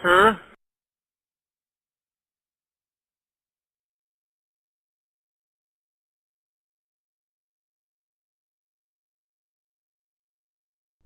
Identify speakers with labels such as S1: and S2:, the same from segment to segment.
S1: Huh?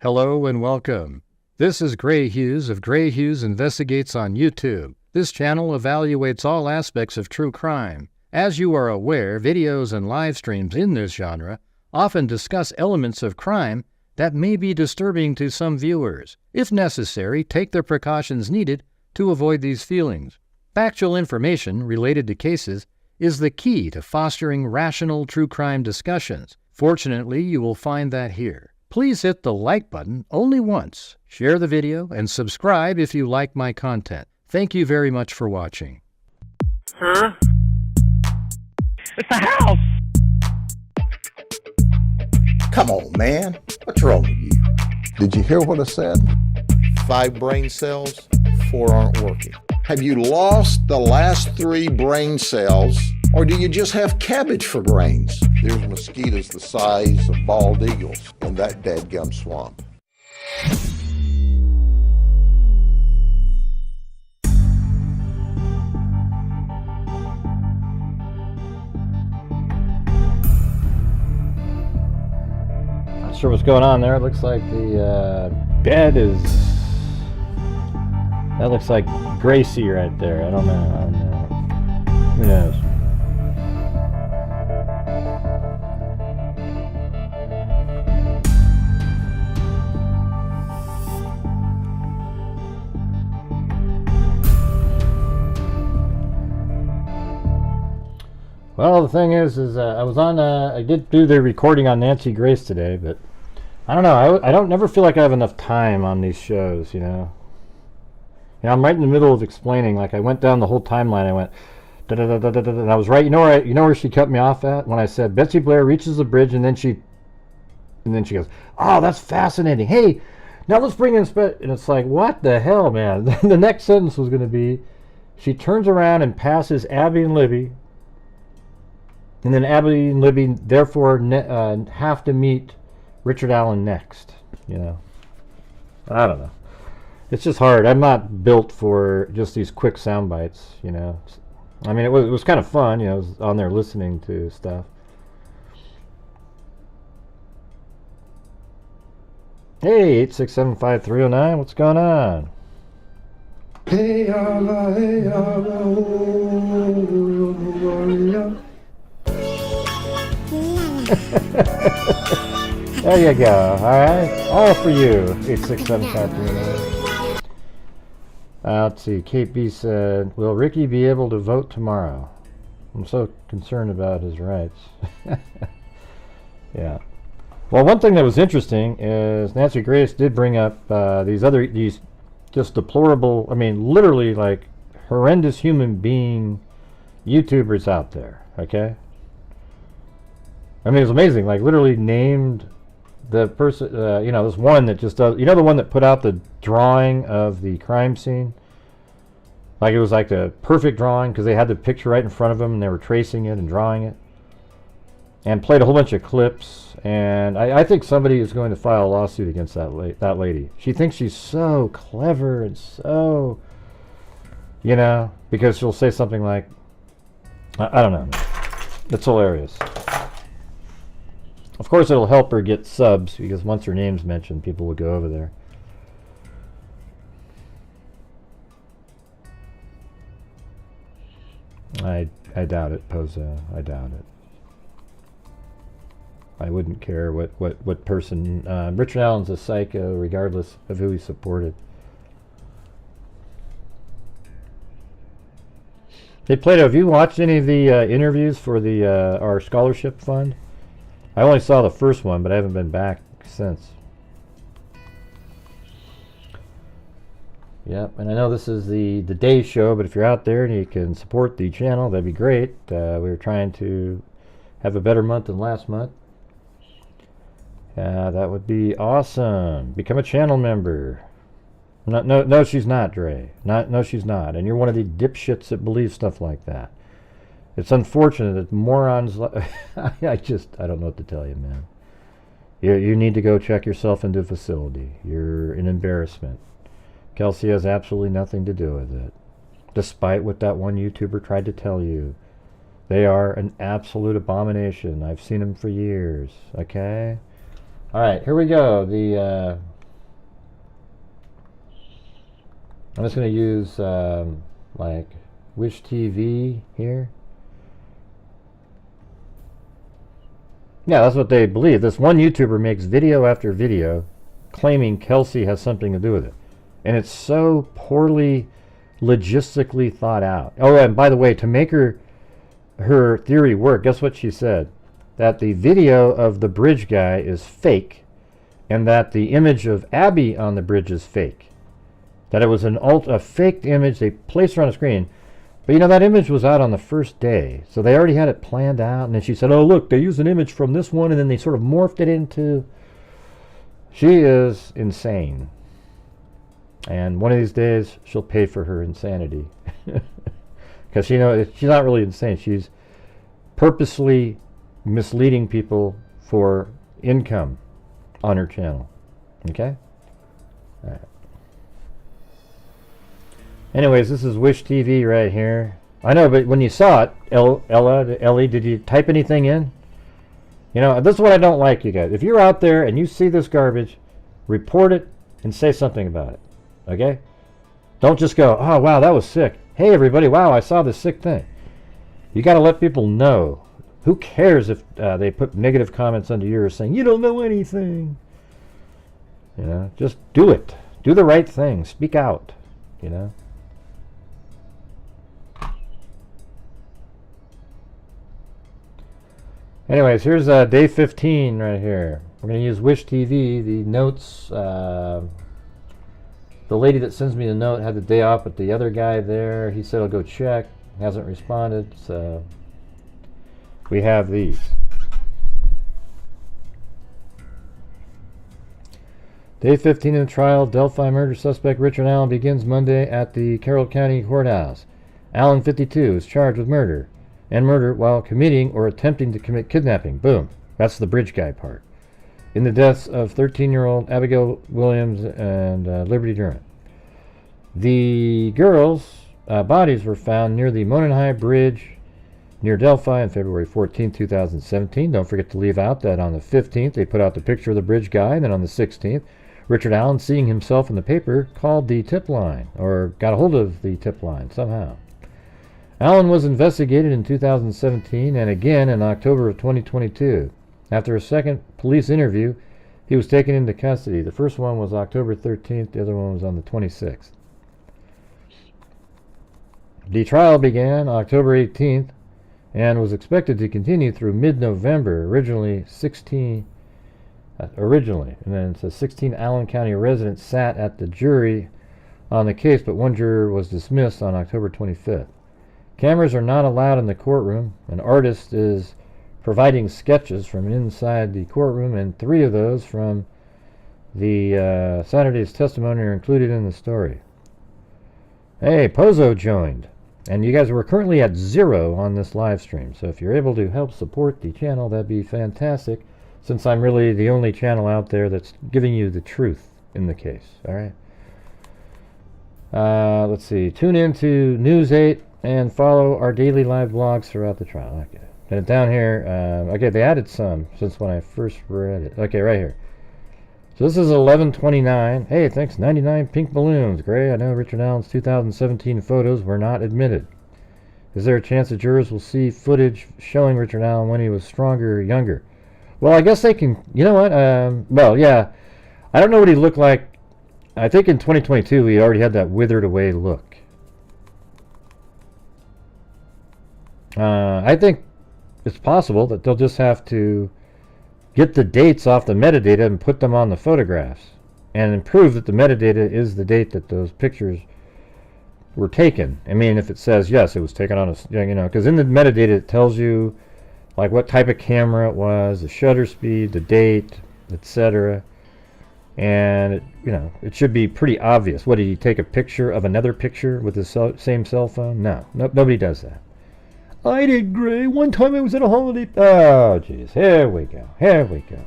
S2: Hello and welcome. This is Gray Hughes of Gray Hughes Investigates on YouTube. This channel evaluates all aspects of true crime. As you are aware, videos and live streams in this genre often discuss elements of crime that may be disturbing to some viewers. If necessary, take the precautions needed to avoid these feelings. Factual information related to cases is the key to fostering rational true crime discussions. Fortunately, you will find that here. Please hit the like button only once, share the video, and subscribe if you like my content. Thank you very much for watching.
S1: Huh?
S3: It's the house!
S4: Come on, man. What's wrong with you? Did you hear what I said?
S5: 5 brain cells, 4 aren't working.
S4: Have you lost the last 3 brain cells, or do you just have cabbage for brains?
S5: There's mosquitoes the size of bald eagles in that dadgum swamp.
S3: Not sure what's going on there. It looks like the bed is... That looks like Gracie right there. I don't know. Who knows? Well, the thing is I was on, I did do the recording on Nancy Grace today, but I don't know, I don't never feel like I have enough time on these shows, you know. You know, I'm right in the middle of explaining, like I went down the whole timeline, I went, da da da da da da, and I was right, you know where she cut me off at? When I said, Betsy Blair reaches the bridge, and then she goes, oh, that's fascinating, hey, now let's bring in, and it's like, what the hell, man? The next sentence was going to be, she turns around and passes Abby and Libby, and then Abby and Libby therefore have to meet Richard Allen next. You know, I don't know. It's just hard. I'm not built for just these quick sound bites. You know, I mean, it was kind of fun. You know, I was on there listening to stuff. Hey, 8675309. What's going on?
S6: Hey, Allah, hey, Allah.
S3: There you go. Alright. All for you. 86753. Let's see. Kate B said, will Ricky be able to vote tomorrow? I'm so concerned about his rights. Yeah. Well, one thing that was interesting is Nancy Grace did bring up these just deplorable, I mean, literally like horrendous human being YouTubers out there. Okay? I mean, it was amazing. Like, literally named the person, you know, this one that just does, you know, the one that put out the drawing of the crime scene? Like, it was like a perfect drawing because they had the picture right in front of them and they were tracing it and drawing it. And played a whole bunch of clips. And I think somebody is going to file a lawsuit against that lady. She thinks she's so clever and so, you know, because she'll say something like, I don't know. It's hilarious. Of course, it'll help her get subs, because once her name's mentioned, people will go over there. I doubt it, Poza. I doubt it. I wouldn't care what person... Richard Allen's a psycho, regardless of who he supported. Hey, Plato, have you watched any of the interviews for the our scholarship fund? I only saw the first one, but I haven't been back since. Yep, and I know this is the day show, but if you're out there and you can support the channel, that'd be great. We were trying to have a better month than last month. That would be awesome. Become a channel member. No, she's not, Dre. No, she's not. And you're one of the dipshits that believe stuff like that. It's unfortunate that morons... I don't know what to tell you, man. You need to go check yourself into a facility. You're an embarrassment. Kelsey has absolutely nothing to do with it. Despite what that one YouTuber tried to tell you. They are an absolute abomination. I've seen them for years. Okay? Alright, here we go. I'm just going to use like Wish TV here. Yeah, that's what they believe. This one YouTuber makes video after video claiming Kelsey has something to do with it. And it's so poorly logistically thought out. Oh, and by the way, to make her theory work, guess what she said? That the video of the bridge guy is fake, and that the image of Abby on the bridge is fake. That it was a faked image they placed her on a screen. But you know, that image was out on the first day, so they already had it planned out. And then she said, oh look, they used an image from this one, and then they sort of morphed it into... She is insane. And one of these days, she'll pay for her insanity. Because she's not really insane. She's purposely misleading people for income on her channel. Okay? All right. Anyways, this is Wish TV right here. I know, but when you saw it, Ellie, did you type anything in? You know, this is what I don't like, you guys. If you're out there and you see this garbage, report it and say something about it. Okay? Don't just go, oh, wow, that was sick. Hey, everybody, wow, I saw this sick thing. You got to let people know. Who cares if they put negative comments under yours saying, you don't know anything? You know, just do it. Do the right thing. Speak out. You know? Anyways, here's day 15 right here. We're going to use Wish TV. The notes, the lady that sends me the note had the day off, but the other guy there, he said, I'll go check. Hasn't responded, so we have these. Day 15 in the trial. Delphi murder suspect Richard Allen begins Monday at the Carroll County Courthouse. Allen, 52, is charged with murder while committing or attempting to commit kidnapping. Boom. That's the bridge guy part. In the deaths of 13-year-old Abigail Williams and Liberty Durant. The girls' bodies were found near the Mononhigh Bridge near Delphi on February 14, 2017. Don't forget to leave out that on the 15th they put out the picture of the bridge guy, and then on the 16th, Richard Allen, seeing himself in the paper, called the tip line, or got a hold of the tip line somehow. Allen was investigated in 2017 and again in October of 2022. After a second police interview, he was taken into custody. The first one was October 13th, the other one was on the 26th. The trial began October 18th and was expected to continue through mid-November. Originally, and then it says 16 Allen County residents sat at the jury on the case, but one juror was dismissed on October 25th. Cameras are not allowed in the courtroom. An artist is providing sketches from inside the courtroom, and 3 of those from the Saturday's testimony are included in the story. Hey, Pozo joined. And you guys, we're currently at 0 on this live stream, so if you're able to help support the channel, that'd be fantastic, since I'm really the only channel out there that's giving you the truth in the case. All right. Let's see. Tune in to News 8 and follow our daily live blogs throughout the trial. Okay. And down here, okay, they added some since when I first read it. Okay, right here. So this is 11:29. Hey, thanks. 99 pink balloons. Gray, I know Richard Allen's 2017 photos were not admitted. Is there a chance that jurors will see footage showing Richard Allen when he was stronger or younger? Well, I guess they can. You know what? Well, yeah. I don't know what he looked like. I think in 2022 he already had that withered away look. I think it's possible that they'll just have to get the dates off the metadata and put them on the photographs and prove that the metadata is the date that those pictures were taken. I mean, if it says, yes, it was taken on a, you know, because in the metadata it tells you like what type of camera it was, the shutter speed, the date, etc. And, it, you know, it should be pretty obvious. What, did he take a picture of another picture with the same cell phone? No, nobody does that. I did, Gray. One time I was at a holiday... Oh, jeez. Here we go. Here we go.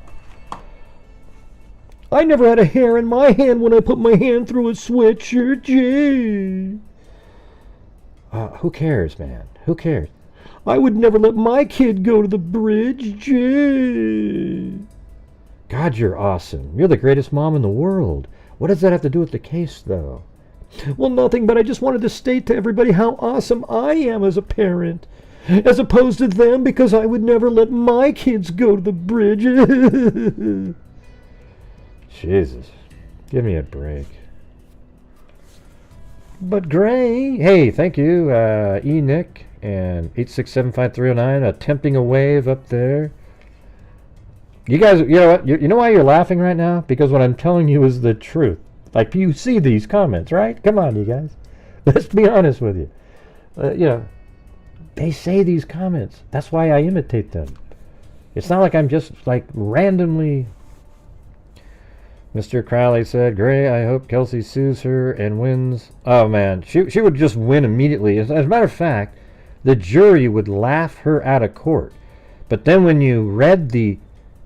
S3: I never had a hair in my hand when I put my hand through a sweatshirt. Gee. Who cares, man? Who cares? I would never let my kid go to the bridge. Gee. God, you're awesome. You're the greatest mom in the world. What does that have to do with the case, though? Well, nothing, but I just wanted to state to everybody how awesome I am as a parent, as opposed to them, because I would never let my kids go to the bridge. Jesus. Give me a break. But Gray, hey, thank you, Nick and 8675309, attempting a wave up there. You guys, you know what? You know why you're laughing right now? Because what I'm telling you is the truth. Like, you see these comments, right? Come on, you guys. Let's be honest with you. You know, they say these comments. That's why I imitate them. It's not like I'm just, like, randomly... Mr. Crowley said, Gray, I hope Kelsey sues her and wins. Oh, man. She would just win immediately. As a matter of fact, the jury would laugh her out of court. But then when you read the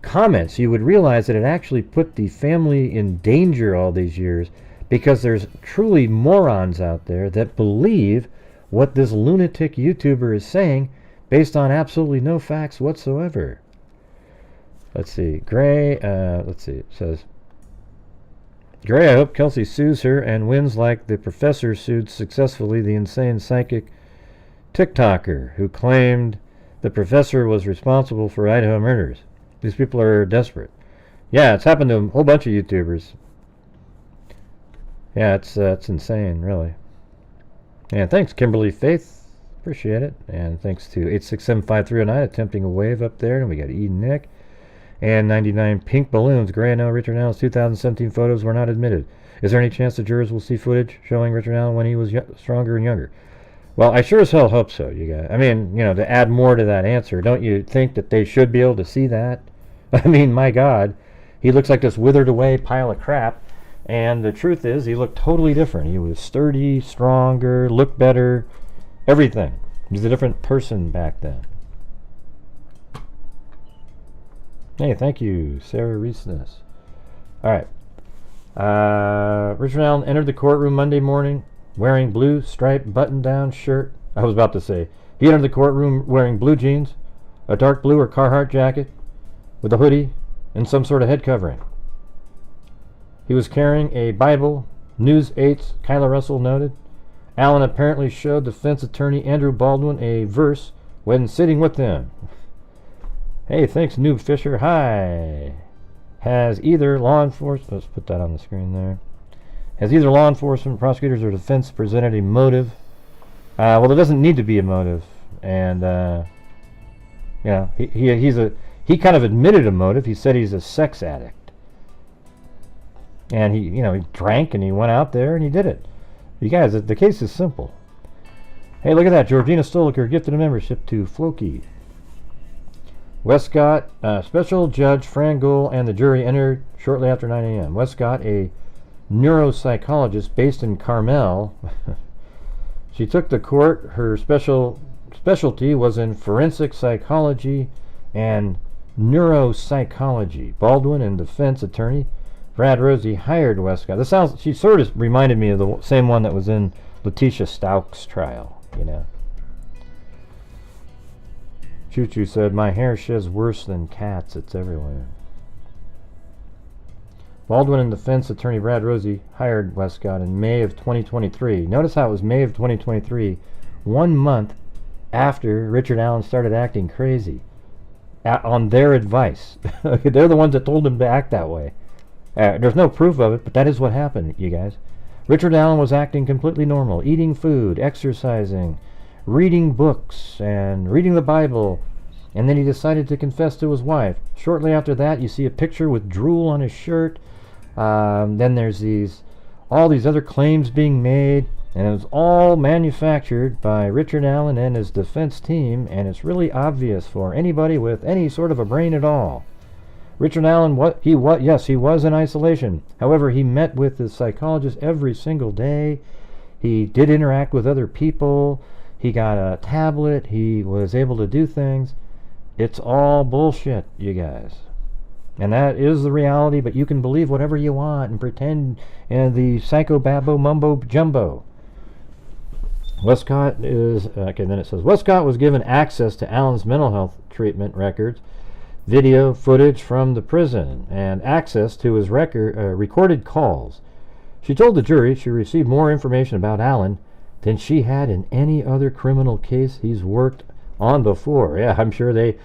S3: comments, you would realize that it actually put the family in danger all these years, because there's truly morons out there that believe what this lunatic YouTuber is saying based on absolutely no facts whatsoever. Let's see. Gray, let's see. It says, Gray, I hope Kelsey sues her and wins like the professor sued successfully the insane psychic TikToker who claimed the professor was responsible for Idaho murders. These people are desperate. Yeah, it's happened to a whole bunch of YouTubers. Yeah, it's insane, really. And thanks, Kimberly Faith. Appreciate it. And thanks to 8675309 attempting a wave up there. And we got Eden Nick. And 99 pink balloons. Gray and Richard Allen's 2017 photos were not admitted. Is there any chance the jurors will see footage showing Richard Allen when he was stronger and younger? Well, I sure as hell hope so, you guys. I mean, you know, to add more to that answer, don't you think that they should be able to see that? I mean, my God, he looks like this withered away pile of crap, and the truth is, he looked totally different. He was sturdy, stronger, looked better, everything. He was a different person back then. Hey, thank you, Sarah Reesness. All right. Richard Allen entered the courtroom Monday morning wearing blue striped button-down shirt. I was about to say, he entered the courtroom wearing blue jeans, a dark blue or Carhartt jacket, with a hoodie, and some sort of head covering. He was carrying a Bible, News 8's Kyla Russell noted. Allen apparently showed defense attorney Andrew Baldwin a verse when sitting with them. Hey, thanks, Noob Fisher. Hi. Has either law enforcement... Let's put that on the screen there. Has either law enforcement, prosecutors, or defense presented a motive? Well, there doesn't need to be a motive. And, yeah, he kind of admitted a motive. He said he's a sex addict. And he drank and he went out there and he did it. You guys, the case is simple. Hey, look at that. Georgina Stoliker gifted a membership to Floki. Westcott, Special Judge Fran Gould and the jury entered shortly after 9 a.m. Westcott, a neuropsychologist based in Carmel. She took the court. Her specialty was in forensic psychology and neuropsychology. Baldwin and defense attorney Brad Rosie hired Westcott. She sort of reminded me of the same one that was in Letitia Stauch's trial, you know. Choo Choo said, my hair sheds worse than cats. It's everywhere. Baldwin and defense attorney Brad Rosie hired Westcott in May of 2023. Notice how it was May of 2023, 1 month after Richard Allen started acting crazy. On their advice. They're the ones that told him to act that way. There's no proof of it, but that is what happened, you guys. Richard Allen was acting completely normal, eating food, exercising, reading books, and reading the Bible, and then he decided to confess to his wife. Shortly after that, you see a picture with drool on his shirt. Then there's all these other claims being made, and it was all manufactured by Richard Allen and his defense team, and it's really obvious for anybody with any sort of a brain at all. Richard Allen, he was in isolation. However, he met with his psychologist every single day. He did interact with other people. He got a tablet. He was able to do things. It's all bullshit, you guys. And that is the reality, but you can believe whatever you want and pretend the psycho-babo mumbo-jumbo. Westcott is, okay, then it says, Westcott was given access to Alan's mental health treatment records, video footage from the prison, and access to his recorded calls. She told the jury she received more information about Alan than she had in any other criminal case he's worked on before. Yeah, I'm sure they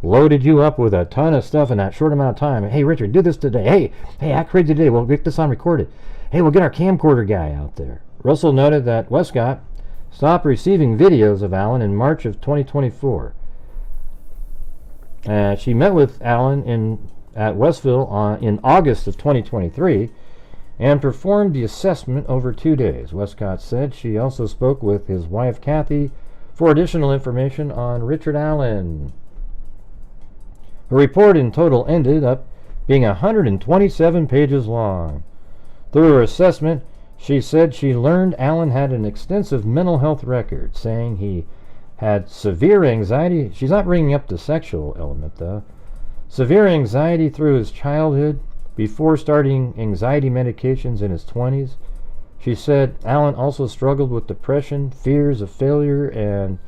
S3: loaded you up with a ton of stuff in that short amount of time. Hey, Richard, do this today. Hey, act crazy today. We'll get this on recorded. Hey, we'll get our camcorder guy out there. Russell noted that Westcott stopped receiving videos of Alan in March of 2024. She met with Alan at Westville in August of 2023 and performed the assessment over 2 days. Westcott said she also spoke with his wife, Kathy, for additional information on Richard Allen. Her report in total ended up being 127 pages long. Through her assessment, she said she learned Allen had an extensive mental health record, saying he had severe anxiety. She's not bringing up the sexual element, though. Severe anxiety through his childhood, before starting anxiety medications in his 20s. She said Allen also struggled with depression, fears of failure, and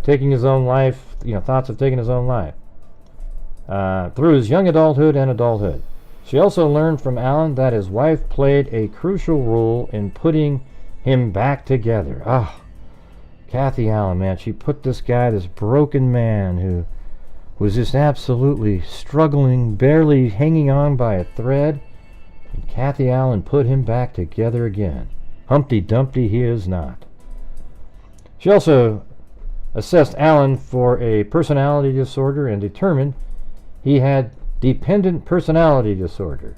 S3: taking his own life, thoughts of taking his own life. Through his young adulthood and adulthood. She also learned from Allen that his wife played a crucial role in putting him back together. Kathy Allen, man, she put this guy, this broken man who was just absolutely struggling, barely hanging on by a thread, and Kathy Allen put him back together again. Humpty Dumpty he is not. She also assessed Allen for a personality disorder and determined he had dependent personality disorder,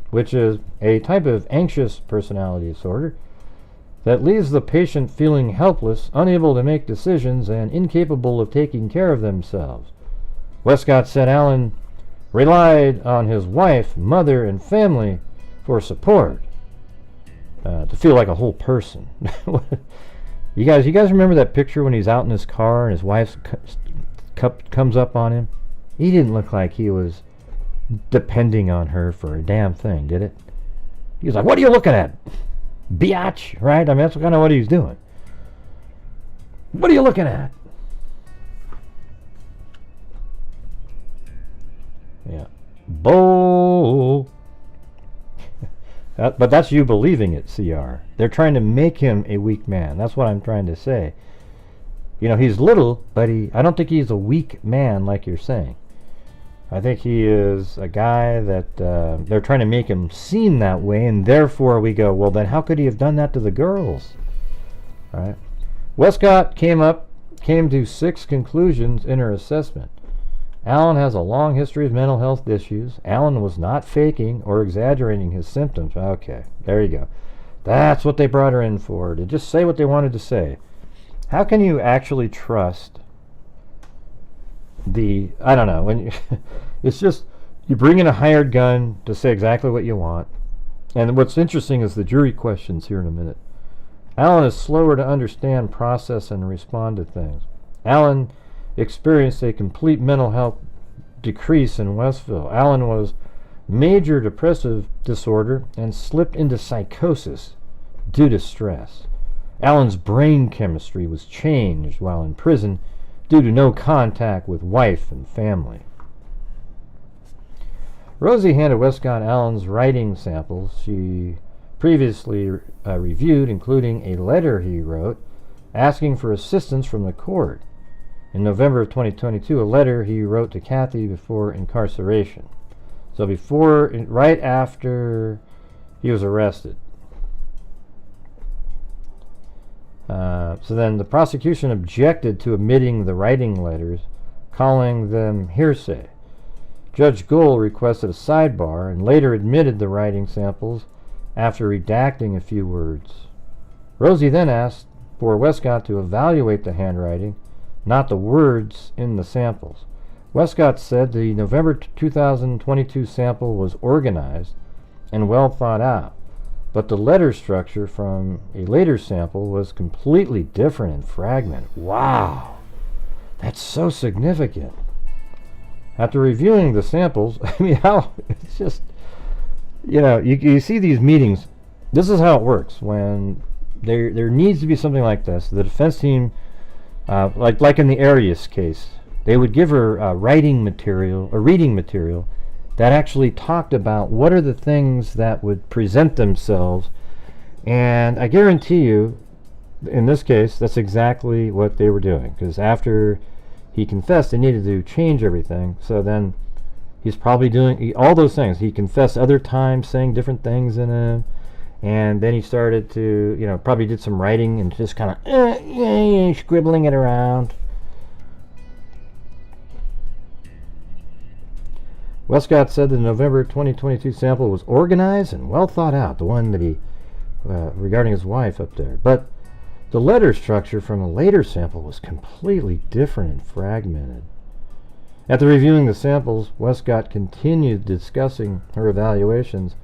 S3: which is a type of anxious personality disorder that leaves the patient feeling helpless, unable to make decisions, and incapable of taking care of themselves. Westcott said Allen relied on his wife, mother, and family for support to feel like a whole person. You guys remember that picture when he's out in his car and his wife's cup comes up on him? He didn't look like he was depending on her for a damn thing, did it? He was like, "What are you looking at, biatch?" Right? I mean, that's kind of what he's doing. What are you looking at? Yeah. Bull. But that's you believing it, CR. They're trying to make him a weak man. That's what I'm trying to say. He's little, but I don't think he's a weak man like you're saying. I think he is a guy that they're trying to make him seem that way, and therefore we go, well, then how could he have done that to the girls? All right. Westcott came to 6 conclusions in her assessment. Allen has a long history of mental health issues. Allen was not faking or exaggerating his symptoms. Okay, there you go. That's what they brought her in for, to just say what they wanted to say. How can you actually trust I don't know, when it's just, you bring in a hired gun to say exactly what you want. And what's interesting is the jury questions here in a minute. Allen is slower to understand, process, and respond to things. Allen experienced a complete mental health decrease in Westville. Allen was major depressive disorder and slipped into psychosis due to stress. Allen's brain chemistry was changed while in prison due to no contact with wife and family. Rosie handed Westcott Allen's writing samples she previously reviewed, including a letter he wrote asking for assistance from the court. In November of 2022, a letter he wrote to Kathy before incarceration. So right after he was arrested. So then the prosecution objected to omitting the writing letters, calling them hearsay. Judge Gould requested a sidebar and later admitted the writing samples after redacting a few words. Rosie then asked for Westcott to evaluate the handwriting, not the words in the samples. Westcott said the November 2022 sample was organized and well thought out, but the letter structure from a later sample was completely different and fragmented. Wow, that's so significant. After reviewing the samples, I mean, how it's just, you see these meetings. This is how it works when there needs to be something like this. The defense team, like in the Arias case, they would give her reading material that actually talked about what are the things that would present themselves. And I guarantee you, in this case, that's exactly what they were doing. Because after he confessed, they needed to change everything. So then he's probably doing all those things. He confessed other times, saying different things in him. And then he started to, probably did some writing and just kind of scribbling it around. Westcott said the November 2022 sample was organized and well thought out, the one that he, regarding his wife up there. But the letter structure from a later sample was completely different and fragmented. After reviewing the samples, Westcott continued discussing her evaluations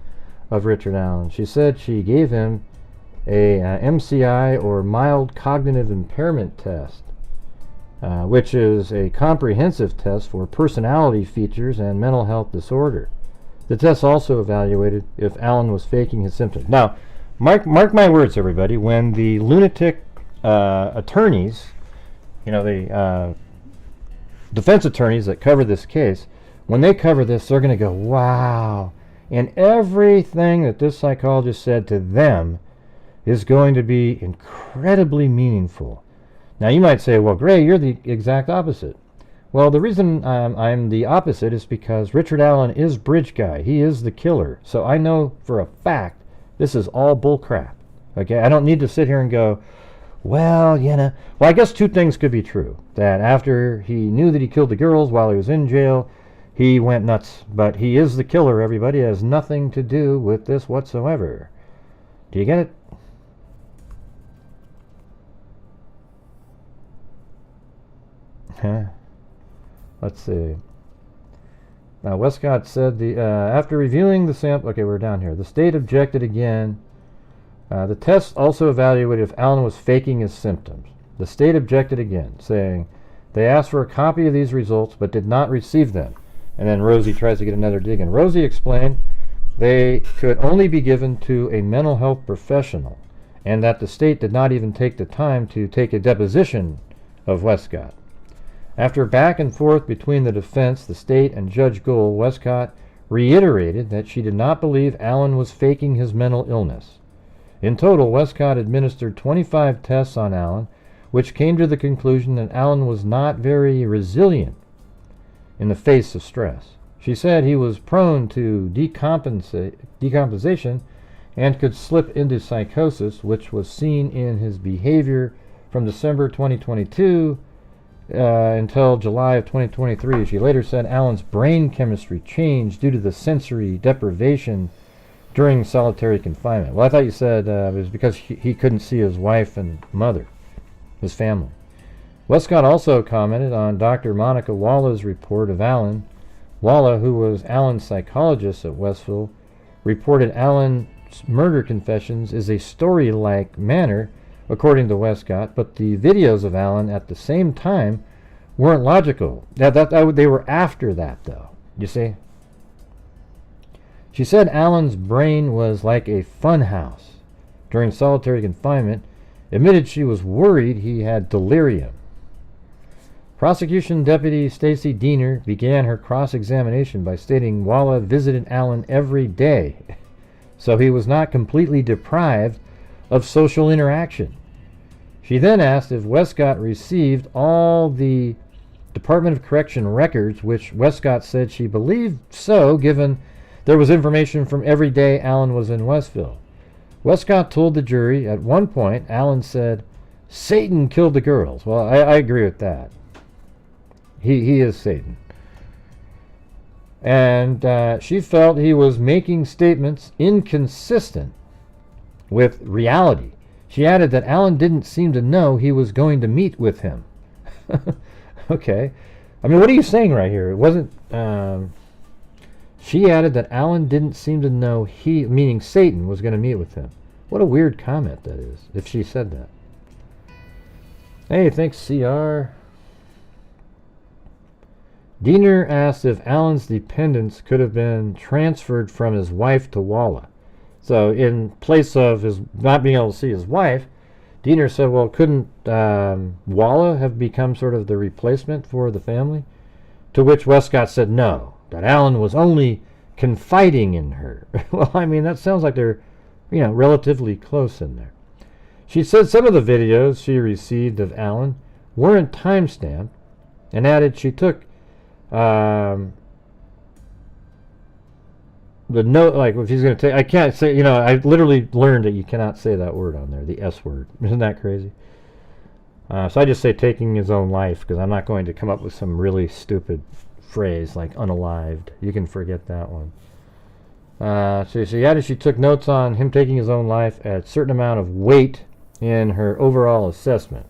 S3: of Richard Allen. She said she gave him a MCI, or mild cognitive impairment test, which is a comprehensive test for personality features and mental health disorder. The test also evaluated if Allen was faking his symptoms. Now, mark my words, everybody, when the lunatic attorneys, the defense attorneys that cover this case, when they cover this, they're going to go, wow. And everything that this psychologist said to them is going to be incredibly meaningful. Now, you might say, well, Gray, you're the exact opposite. Well, the reason I'm the opposite is because Richard Allen is Bridge Guy. He is the killer. So I know for a fact this is all bull crap. Okay, I don't need to sit here and go, well, well, I guess two things could be true. That after he knew that he killed the girls while he was in jail, he went nuts. But he is the killer, everybody. It has nothing to do with this whatsoever. Do you get it? Let's see. Now, Westcott said after reviewing the sample, okay, we're down here. The state objected again. The test also evaluated if Allen was faking his symptoms. The state objected again, saying they asked for a copy of these results but did not receive them. And then Rosie tries to get another dig in. Rosie explained they could only be given to a mental health professional, and that the state did not even take the time to take a deposition of Westcott. After back and forth between the defense, the state, and Judge Gould, Westcott reiterated that she did not believe Allen was faking his mental illness. In total, Westcott administered 25 tests on Allen, which came to the conclusion that Allen was not very resilient in the face of stress. She said he was prone to decomposition and could slip into psychosis, which was seen in his behavior from December 2022 until July of 2023. She later said Allen's brain chemistry changed due to the sensory deprivation during solitary confinement. Well, I thought you said it was because he couldn't see his wife and mother, his family. Westcott also commented on Dr. Monica Walla's report of Allen. Walla, who was Allen's psychologist at Westville, reported Allen's murder confessions is a story-like manner, according to Westcott, but the videos of Allen at the same time weren't logical. They were after that, though. You see? She said Allen's brain was like a fun house during solitary confinement, admitted she was worried he had delirium. Prosecution Deputy Stacy Diener began her cross-examination by stating Walla visited Allen every day, so he was not completely deprived of social interaction. She then asked if Westcott received all the Department of Correction records, which Westcott said she believed so, given there was information from every day Allen was in Westville. Westcott told the jury at one point Allen said, Satan killed the girls. Well, I agree with that. He is Satan. And she felt he was making statements inconsistent with reality. She added that Allen didn't seem to know he was going to meet with him. Okay. I mean, what are you saying right here? It wasn't... She added that Allen didn't seem to know he, meaning Satan, was going to meet with him. What a weird comment that is, if she said that. Hey, thanks, CR. Diener asked if Alan's dependence could have been transferred from his wife to Walla. So in place of his not being able to see his wife, Diener said, well, couldn't Walla have become sort of the replacement for the family? To which Westcott said no, that Alan was only confiding in her. Well, I mean, that sounds like they're, relatively close in there. She said some of the videos she received of Alan weren't time-stamped, and added she took the note, like if he's going to take, I can't say, I literally learned that you cannot say that word on there, the S word. Isn't that crazy? So I just say taking his own life, because I'm not going to come up with some really stupid phrase like unalived. You can forget that one. So she added she took notes on him taking his own life at a certain amount of weight in her overall assessment.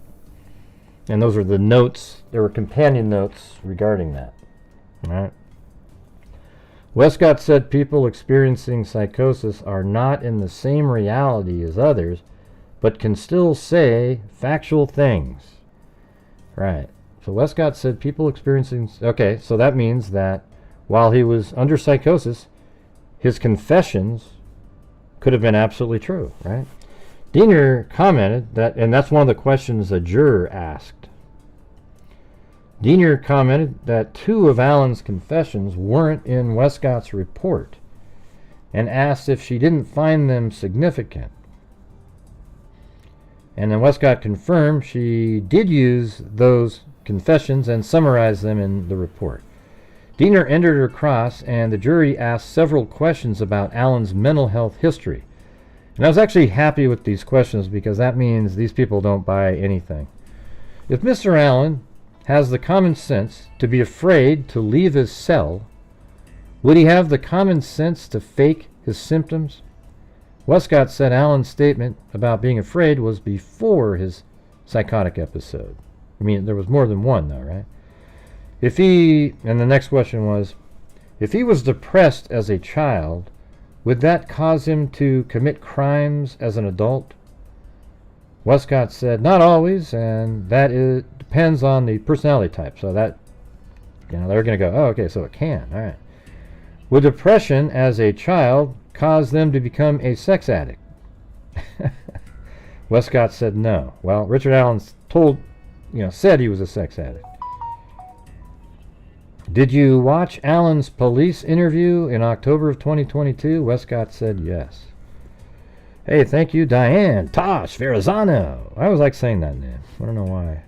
S3: And those were the notes, there were companion notes regarding that. All right. Westcott said people experiencing psychosis are not in the same reality as others, but can still say factual things. Right. So Westcott said people experiencing... Okay, so that means that while he was under psychosis, his confessions could have been absolutely true, right? Diener commented that, and that's one of the questions a juror asked. Diener commented that 2 of Alan's confessions weren't in Westcott's report, and asked if she didn't find them significant. And then Westcott confirmed she did use those confessions and summarized them in the report. Diener entered her cross, and the jury asked several questions about Alan's mental health history. And I was actually happy with these questions, because that means these people don't buy anything. If Mr. Allen has the common sense to be afraid to leave his cell, would he have the common sense to fake his symptoms? Westcott said Alan's statement about being afraid was before his psychotic episode. I mean, there was more than one, though, right? And the next question was, if he was depressed as a child, would that cause him to commit crimes as an adult? Westcott said, not always, and that depends on the personality type. So that, they're going to go, oh, okay, so it can. All right. Would depression as a child cause them to become a sex addict? Westcott said no. Well, Richard Allen said he was a sex addict. Did you watch Allen's police interview in October of 2022? Westcott said yes. Hey, thank you, Diane Tosh Verrazano. I always like saying that name. I don't know why.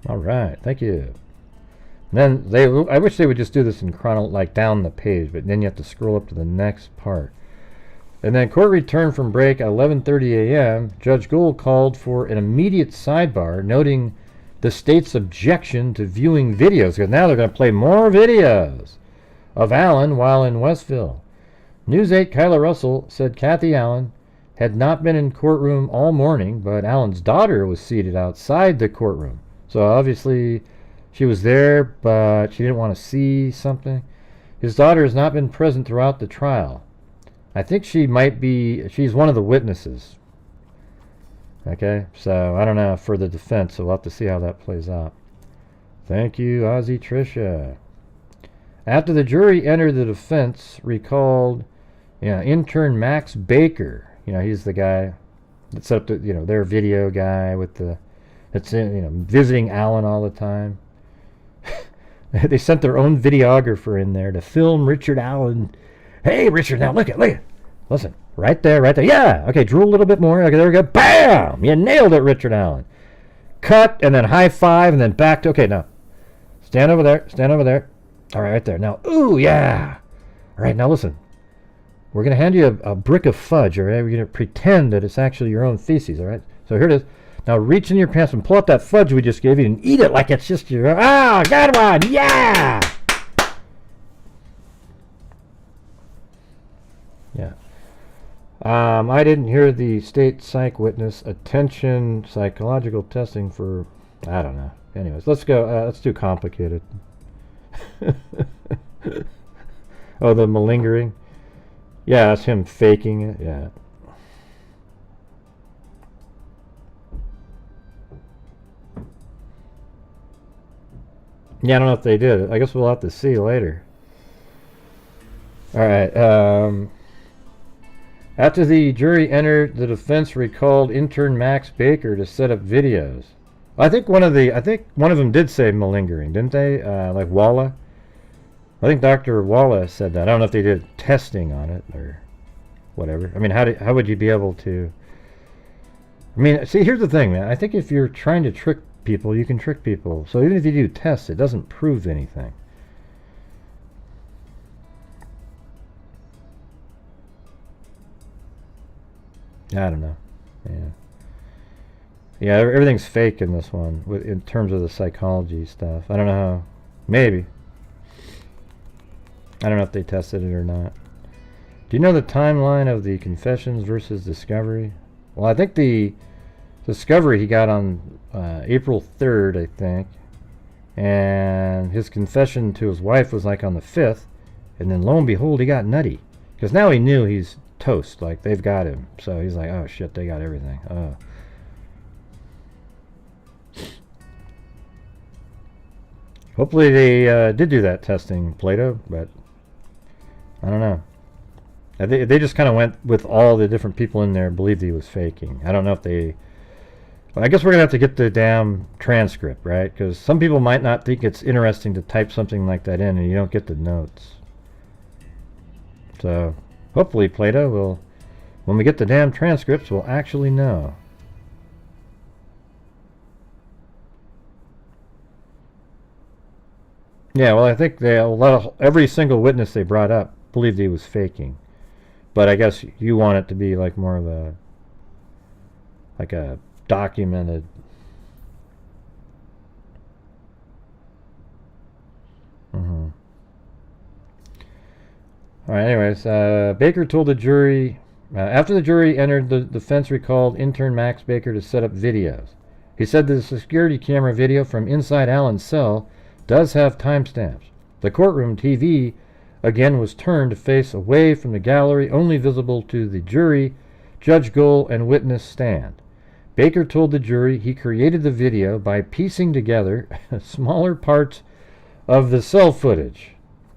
S3: All right, thank you. And then I wish they would just do this in like down the page, but then you have to scroll up to the next part. And then court returned from break at 11:30 a.m. Judge Gould called for an immediate sidebar, noting the state's objection to viewing videos, because now they're going to play more videos of Allen while in Westville. News 8 Kyla Russell said Kathy Allen had not been in courtroom all morning, but Allen's daughter was seated outside the courtroom. So obviously she was there, but she didn't want to see something. His daughter has not been present throughout the trial. I think she's one of the witnesses. Okay, so I don't know for the defense, so we'll have to see how that plays out. Thank you, Ozzy Tricia. After the jury entered, the defense recalled intern Max Baker. He's the guy that set up their video guy that's visiting Allen all the time. They sent their own videographer in there to film Richard Allen. Hey, Richard, now look at. Listen, right there. Yeah, okay, drool a little bit more. Okay, there we go. Bam! You nailed it, Richard Allen. Cut, and then high five, and then back to, okay, now, stand over there. All right, right there. Now, ooh, yeah. All right, now listen. We're going to hand you a brick of fudge, all right? We're going to pretend that it's actually your own feces, all right? So here it is. Now reach in your pants and pull out that fudge we just gave you and eat it like it's just your... Ah, got one! Yeah! Yeah. I didn't hear the state psych witness. Attention, psychological testing for... I don't know. Anyways, let's go. That's too complicated. Oh, the malingering? Yeah, that's him faking it. Yeah. Yeah, I don't know if they did. I guess we'll have to see later. All right. After the jury entered, the defense recalled intern Max Baker to set up videos. I think one of them did say malingering, didn't they? Like Walla. I think Dr. Walla said that. I don't know if they did testing on it or whatever. I mean, how would you be able to? I mean, see, here's the thing, man. I think if you're trying to trick people, you can trick people. So even if you do tests, it doesn't prove anything. I don't know. Yeah, everything's fake in this one in terms of the psychology stuff. I don't know how. Maybe. I don't know if they tested it or not. Do you know the timeline of the confessions versus discovery? Well, I think the discovery he got on April 3rd, I think. And his confession to his wife was like on the 5th. And then lo and behold, he got nutty. Because now he knew he's toast. Like, they've got him. So he's like, oh, shit, they got everything. Oh. Hopefully they did do that testing, Plato, but I don't know. They just kind of went with all the different people in there, believed he was faking. I don't know if they... Well, I guess we're going to have to get the damn transcript, right? Because some people might not think it's interesting to type something like that in and you don't get the notes. So, hopefully, Plato will... When we get the damn transcripts, we'll actually know. Yeah, well, I think every single witness they brought up believed he was faking. But I guess you want it to be like more of a documented. All right, anyways, Baker told the jury, after the jury entered, the defense recalled intern Max Baker to set up videos. He said the security camera video from inside Allen's cell does have timestamps. The courtroom TV again was turned to face away from the gallery, only visible to the jury, Judge Gohl, and witness stand. Baker told the jury he created the video by piecing together smaller parts of the cell footage.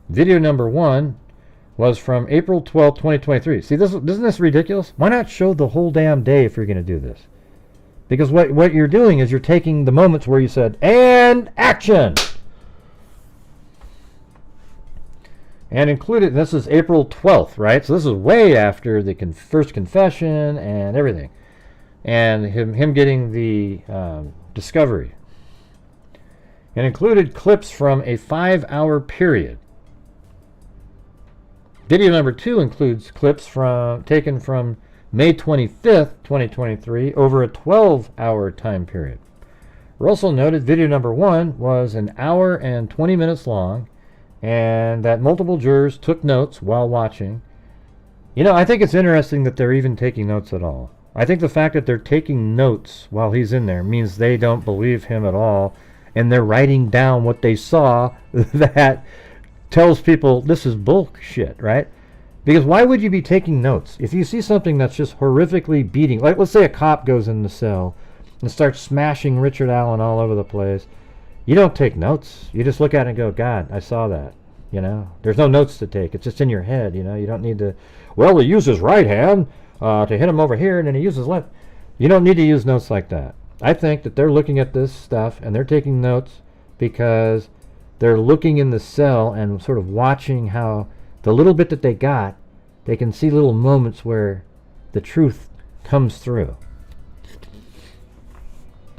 S3: Video number 1 was from April 12, 2023. See, isn't this ridiculous? Why not show the whole damn day if you're going to do this? Because what you're doing is you're taking the moments where you said, and action! And included, this is April 12th, right? So this is way after the first confession and everything. And him getting the discovery. And included clips from a 5-hour period. Video number 2 includes clips taken from May 25th, 2023, over a 12-hour time period. Russell noted video number 1 was an hour and 20 minutes long, and that multiple jurors took notes while watching. You know, I think it's interesting that they're even taking notes at all. I think the fact that they're taking notes while he's in there means they don't believe him at all, and they're writing down what they saw that tells people this is bullshit, right? Because why would you be taking notes? If you see something that's just horrifically beating, like let's say a cop goes in the cell and starts smashing Richard Allen all over the place, you don't take notes. You just look at it and go, God, I saw that. You know, there's no notes to take. It's just in your head. You know, you don't need to. Well, he used his right hand to hit him over here, and then he uses left. You don't need to use notes like that. I think that they're looking at this stuff and they're taking notes because they're looking in the cell and sort of watching how the little bit that they got, they can see little moments where the truth comes through.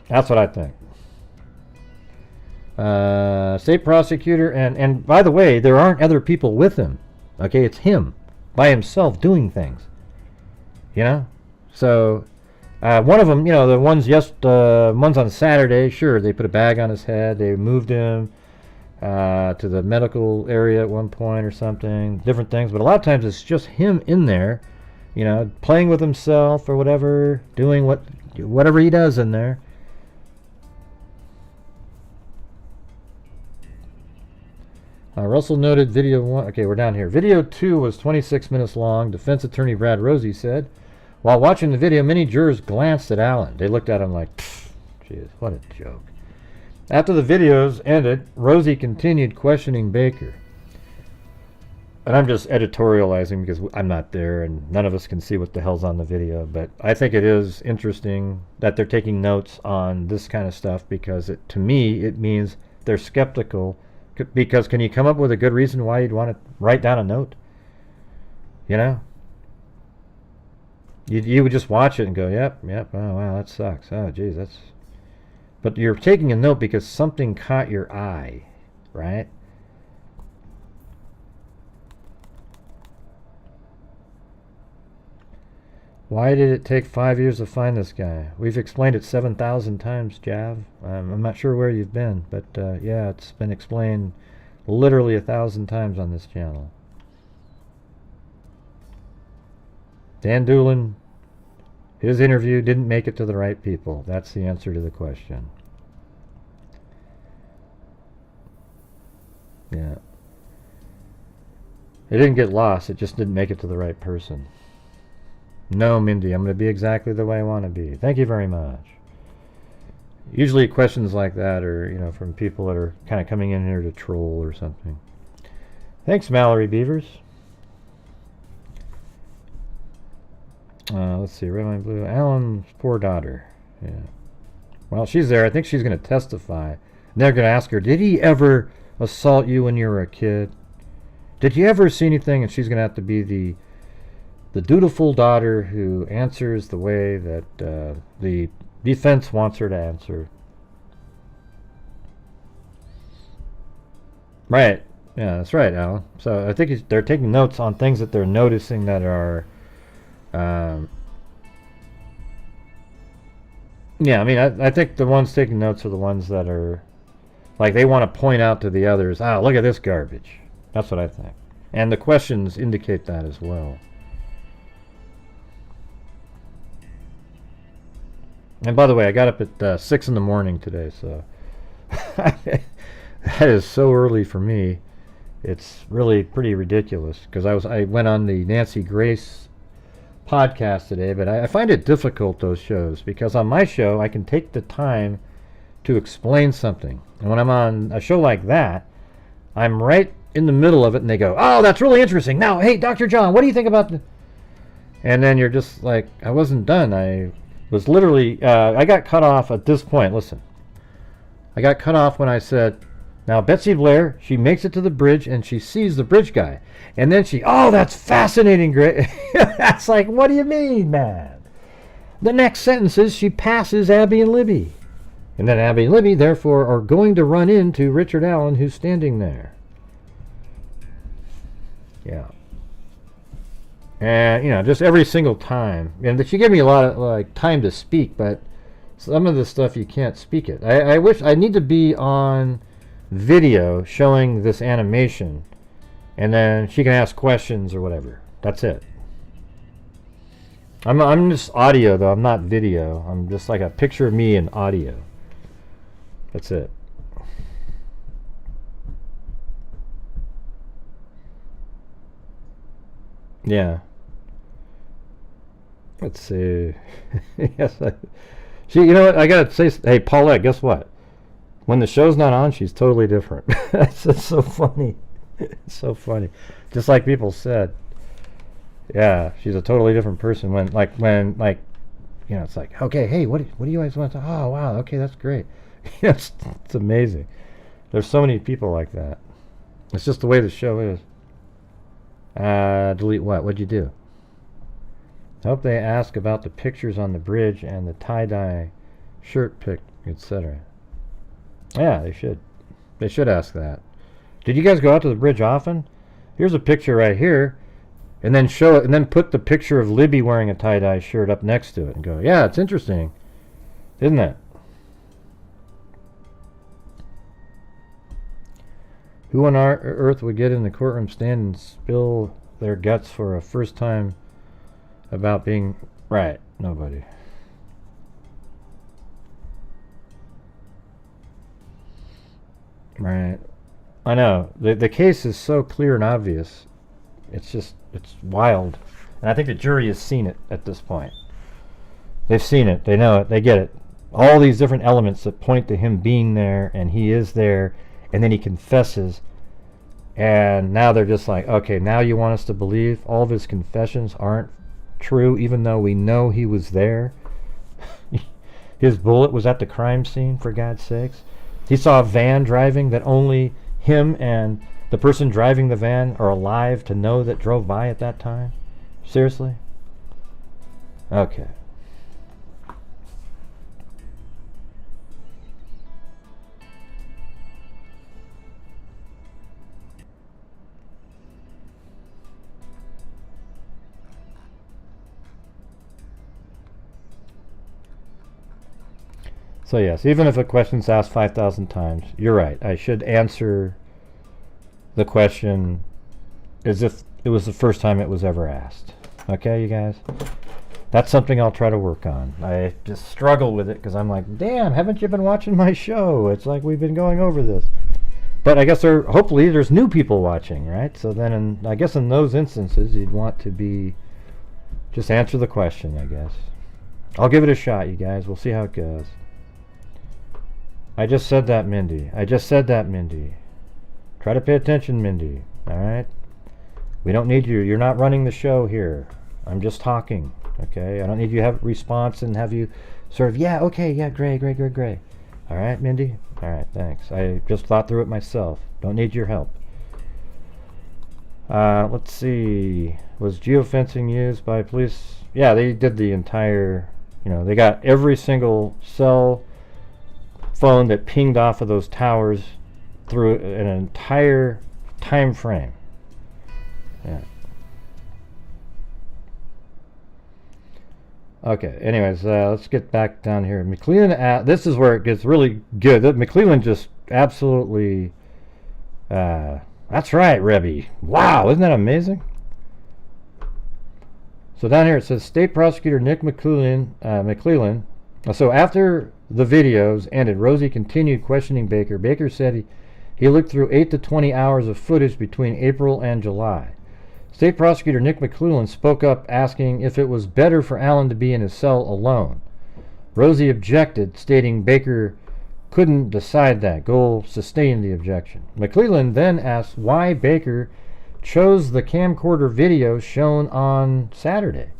S3: That's what I think. State prosecutor, and by the way, there aren't other people with him. Okay, it's him by himself doing things. You know, so one of them, you know, the ones one's on Saturday. Sure, they put a bag on his head. They moved him to the medical area at one point or something. Different things, but a lot of times it's just him in there. You know, playing with himself or whatever, doing whatever he does in there. Russell noted video 1. Okay, we're down here. Video 2 was 26 minutes long. Defense attorney Brad Rosie said, while watching the video, many jurors glanced at Allen. They looked at him like, geez, what a joke. After the videos ended, Rosie continued questioning Baker. And I'm just editorializing because I'm not there and none of us can see what the hell's on the video. But I think it is interesting that they're taking notes on this kind of stuff because to me it means they're skeptical. Because can you come up with a good reason why you'd want to write down a note? You know? You would just watch it and go, yep, oh wow, that sucks. Oh geez, that's... But you're taking a note because something caught your eye, right? Why did it take 5 years to find this guy? We've explained it 7,000 times, Jav. I'm not sure where you've been, but yeah, it's been explained literally 1,000 times on this channel. Dan Doolin, his interview didn't make it to the right people. That's the answer to the question. Yeah. It didn't get lost, it just didn't make it to the right person. No, Mindy, I'm going to be exactly the way I want to be. Thank you very much. Usually questions like that are, you know, from people that are kind of coming in here to troll or something. Thanks, Mallory Beavers. Let's see, Red, White, Blue. Alan's poor daughter. Yeah. Well, she's there. I think she's going to testify. And they're going to ask her, did he ever assault you when you were a kid? Did you ever see anything? And she's going to have to be the dutiful daughter who answers the way that the defense wants her to answer. Right. Yeah, that's right, Alan. So I think they're taking notes on things that they're noticing that are... yeah, I mean, I think the ones taking notes are the ones that are... Like, they want to point out to the others, oh, look at this garbage. That's what I think. And the questions indicate that as well. And by the way, I got up at 6 in the morning today, so that is so early for me. It's really pretty ridiculous because I went on the Nancy Grace podcast today, but I find it difficult, those shows, because on my show I can take the time to explain something, and when I'm on a show like that, I'm right in the middle of it, and they go, "Oh, that's really interesting. Now, hey, Dr. John, what do you think about the?" And then you're just like, I wasn't done. I was literally, I got cut off at this point. Listen, I got cut off when I said, now Betsy Blair, she makes it to the bridge and she sees the bridge guy. And then oh, that's fascinating, great. That's like, what do you mean, man? The next sentence is she passes Abby and Libby. And then Abby and Libby, therefore, are going to run into Richard Allen, who's standing there. Yeah. And, you know, just every single time. And she gave me a lot of, like, time to speak, but some of the stuff you can't speak it. I wish, I need to be on video showing this animation, and then she can ask questions or whatever. That's it. I'm just audio, though. I'm not video. I'm just like a picture of me in audio. That's it. Yeah. Let's see. Yes, you know what? I gotta say, hey, Paulette, guess what? When the show's not on, she's totally different. That's just so funny. It's so funny. Just like people said. Yeah, she's a totally different person when, you know, it's like, okay, hey, what do you guys want to? Oh, wow, okay, that's great. it's amazing. There's so many people like that. It's just the way the show is. Delete what? What'd you do? I hope they ask about the pictures on the bridge and the tie-dye shirt pic, etc. Yeah, they should. They should ask that. Did you guys go out to the bridge often? Here's a picture right here, and then show it, and then put the picture of Libby wearing a tie-dye shirt up next to it, and go, yeah, it's interesting, isn't it? Who on earth would get in the courtroom stand and spill their guts for a first time about being right? Nobody. Right. I know. The case is so clear and obvious. It's wild. And I think the jury has seen it at this point. They've seen it. They know it. They get it. all these different elements that point to him being there, and he is there, and then he confesses, and now they're just like, okay, now you want us to believe all of his confessions aren't true, even though we know he was there. His bullet was at the crime scene, for God's sakes. He saw a van driving that only him and the person driving the van are alive to know that drove by at that time. Seriously? Okay. So yes, even if a question's asked 5,000 times, you're right. I should answer the question as if it was the first time it was ever asked. Okay, you guys? That's something I'll try to work on. I just struggle with it because I'm like, damn, haven't you been watching my show? It's like we've been going over this. But I guess hopefully there's new people watching, right? So then I guess in those instances you'd want to just answer the question, I guess. I'll give it a shot, you guys. We'll see how it goes. I just said that, Mindy. I just said that, Mindy. Try to pay attention, Mindy. Alright? We don't need you. You're not running the show here. I'm just talking. Okay? I don't need you to have a response and have you sort of, yeah, okay, yeah, great. Alright, Mindy? Alright, thanks. I just thought through it myself. Don't need your help. Let's see. Was geofencing used by police? Yeah, they did the entire, they got every single cell phone that pinged off of those towers through an entire time frame. Yeah. Okay, anyways, let's get back down here. McClellan, this is where it gets really good. McClellan just absolutely, that's right, Rebby. Wow, isn't that amazing? So down here it says, State Prosecutor Nick McClellan, so after the videos ended, Rosie continued questioning Baker. Baker said he looked through 8 to 20 hours of footage between April and July. State Prosecutor Nick McClellan spoke up, asking if it was better for Allen to be in his cell alone. Rosie objected, stating Baker couldn't decide that. Gold sustained the objection. McClellan then asked why Baker chose the camcorder videos shown on Saturday.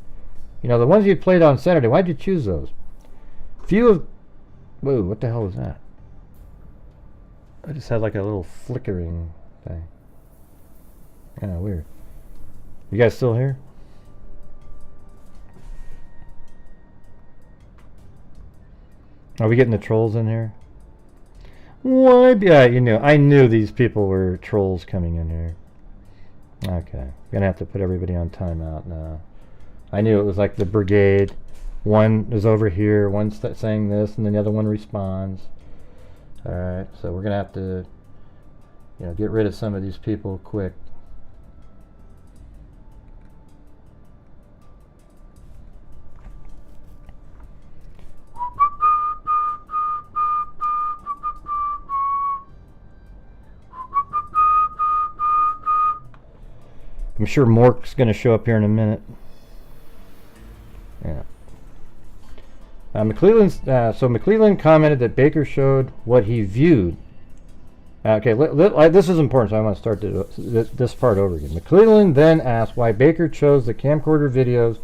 S3: The ones you played on Saturday, why'd you choose those? Whoa, what the hell was that? I just had like a little flickering thing. Kind of weird. You guys still here? Are we getting the trolls in here? Why? Yeah, I knew these people were trolls coming in here. Okay, gonna have to put everybody on timeout now. I knew it was like the brigade. One is over here, one's saying this, and then the other one responds. Alright, so we're going to have to get rid of some of these people quick. I'm sure Mork's going to show up here in a minute. Yeah. McClellan commented that Baker showed what he viewed. Okay, this is important, so I want to start this part over again. McClellan then asked why Baker chose the camcorder videos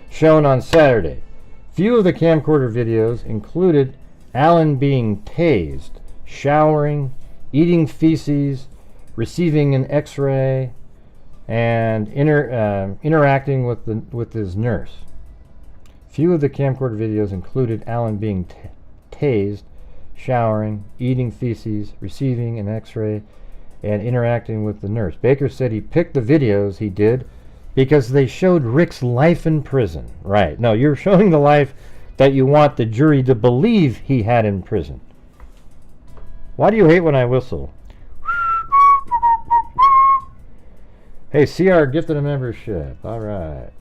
S3: shown on Saturday. Few of the camcorder videos included Allen being tased, showering, eating feces, receiving an X-ray, and interacting with his nurse. Few of the camcorder videos included Allen being tased, showering, eating feces, receiving an X-ray, and interacting with the nurse. Baker said he picked the videos he did because they showed Rick's life in prison. Right. No, you're showing the life that you want the jury to believe he had in prison. Why do you hate when I whistle? Hey, CR gifted a membership. All right.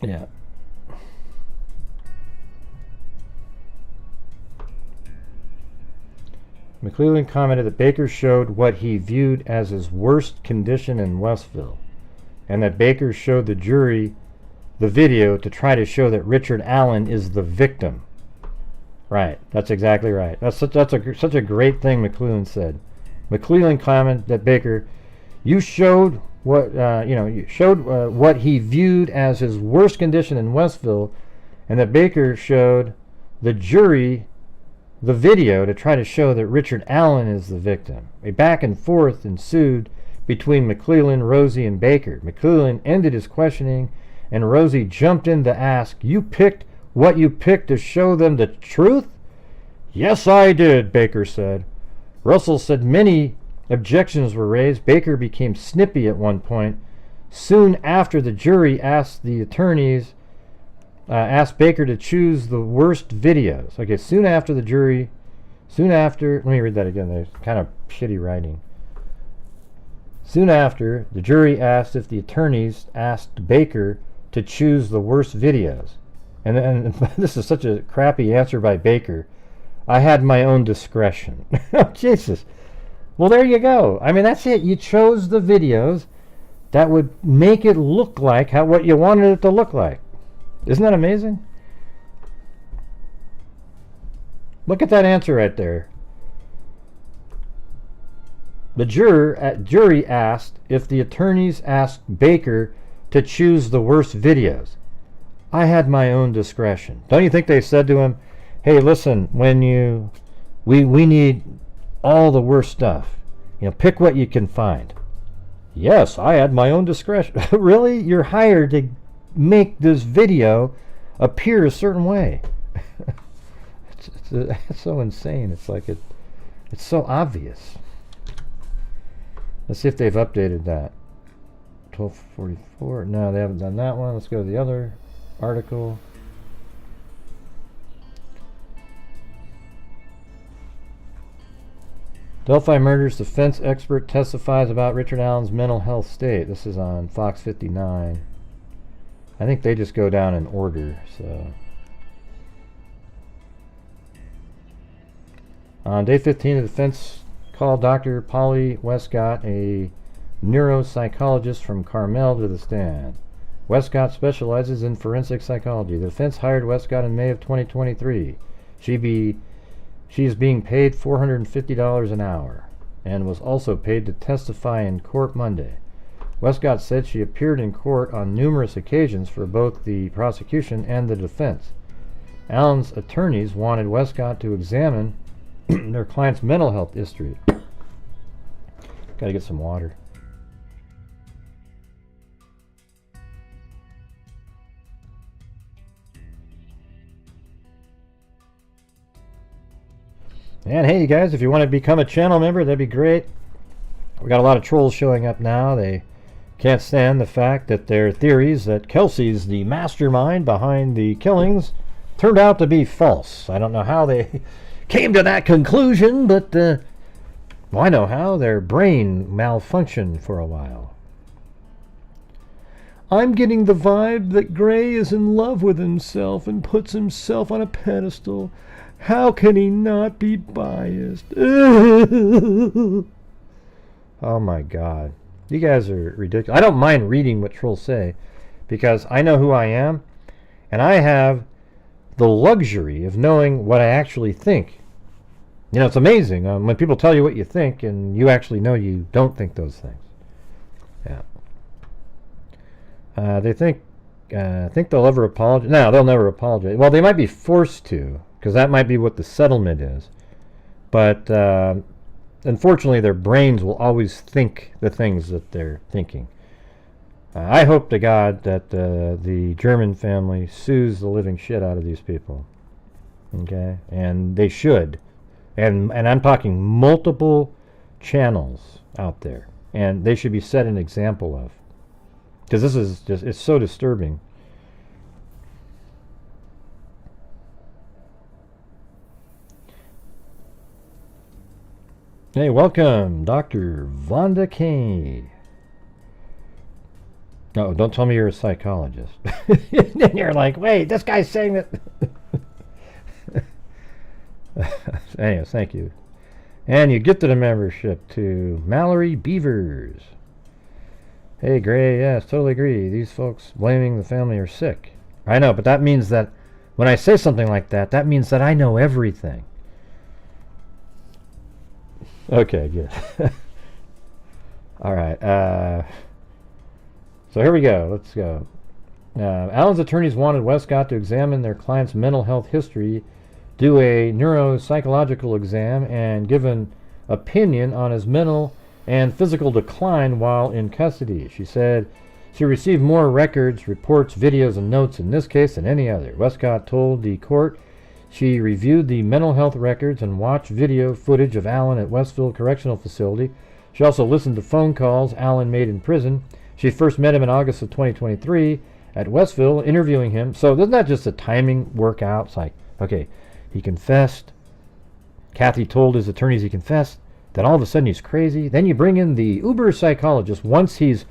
S3: Yeah. McClellan commented that Baker showed what he viewed as his worst condition in Westville. and that Baker showed the jury the video to try to show that Richard Allen is the victim. Right, that's exactly right. That's such a great thing McClellan said. McClellan commented that Baker, you showed what what he viewed as his worst condition in Westville, and that Baker showed the jury the video to try to show that Richard Allen is the victim. A back and forth ensued between McClellan, Rosie, and Baker. McClellan ended his questioning, and Rosie jumped in to ask, "You picked what you picked to show them the truth?" "Yes, I did," Baker said. Russell said many objections were raised. Baker became snippy at one point. Soon after, the jury asked the attorneys, asked Baker to choose the worst videos. Okay, let me read that again. There's kind of shitty writing. Soon after, the jury asked if the attorneys asked Baker to choose the worst videos. And this is such a crappy answer by Baker. "I had my own discretion." Jesus. Well, there you go. I mean, that's it. You chose the videos that would make it look like what you wanted it to look like. Isn't that amazing? Look at that answer right there. The jury asked if the attorneys asked Baker to choose the worst videos. "I had my own discretion." Don't you think they said to him, "Hey, listen, we need all the worst stuff. Pick what you can find." "Yes, I had my own discretion." Really? You're hired to make this video appear a certain way. It's so insane. It's like it's so obvious. Let's see if they've updated that. 1244. No, they haven't done that one. Let's go to the other article. Delphi murders defense expert testifies about Richard Allen's mental health state. This is on Fox 59. I think they just go down in order. So on day 15, the defense called Dr. Polly Westcott, a neuropsychologist from Carmel, to the stand. Westcott specializes in forensic psychology. The defense hired Westcott in May of 2023. She is being paid $450 an hour and was also paid to testify in court Monday. Westcott said she appeared in court on numerous occasions for both the prosecution and the defense. Allen's attorneys wanted Westcott to examine their client's mental health history. Gotta get some water. And hey, you guys, if you want to become a channel member, that'd be great. We got a lot of trolls showing up now. They can't stand the fact that their theories that Kelsey's the mastermind behind the killings turned out to be false. I don't know how they came to that conclusion, but I know how. Their brain malfunctioned for a while. I'm getting the vibe that Gray is in love with himself and puts himself on a pedestal. How can he not be biased? Oh my God. You guys are ridiculous. I don't mind reading what trolls say because I know who I am and I have the luxury of knowing what I actually think. It's amazing when people tell you what you think and you actually know you don't think those things. Yeah. They think they'll ever apologize. No, they'll never apologize. Well, they might be forced to, because that might be what the settlement is. But unfortunately, their brains will always think the things that they're thinking. I hope to God that the German family sues the living shit out of these people. Okay? And they should. And I'm talking multiple channels out there. And they should be set an example of. Because this is just, it's so disturbing. Hey, welcome, Dr. Vonda K. No, don't tell me you're a psychologist. Then you're like, wait, this guy's saying that. Anyway, thank you. And you gifted a membership to Mallory Beavers. Hey, Gray, yes, totally agree. These folks blaming the family are sick. I know, but that means that when I say something like that, that means that I know everything. Okay, good. All right. So here we go. Let's go. Alan's attorneys wanted Westcott to examine their client's mental health history, do a neuropsychological exam, and give an opinion on his mental and physical decline while in custody. She said she received more records, reports, videos, and notes in this case than any other. Westcott told the court she reviewed the mental health records and watched video footage of Alan at Westville Correctional Facility. She also listened to phone calls Alan made in prison. She first met him in August of 2023 at Westville, interviewing him. So doesn't that just the timing work out? It's like, okay, he confessed. Kathy told his attorneys he confessed. Then all of a sudden he's crazy. Then you bring in the uber psychologist once he's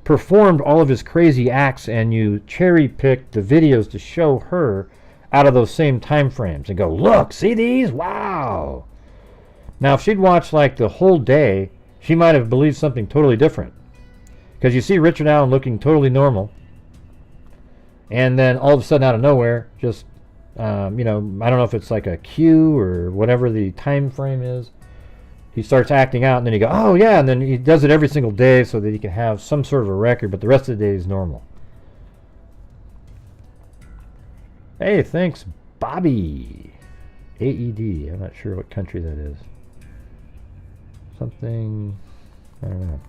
S3: performed all of his crazy acts, and you cherry pick the videos to show her out of those same time frames and go, look, see these? Wow. Now, if she'd watched like the whole day, she might have believed something totally different. Because you see Richard Allen looking totally normal, and then all of a sudden out of nowhere, just, I don't know if it's like a cue or whatever the time frame is, he starts acting out, and then you go, oh yeah, and then he does it every single day so that he can have some sort of a record, but the rest of the day is normal. Hey, thanks, Bobby. AED, I'm not sure what country that is. Something, I don't know.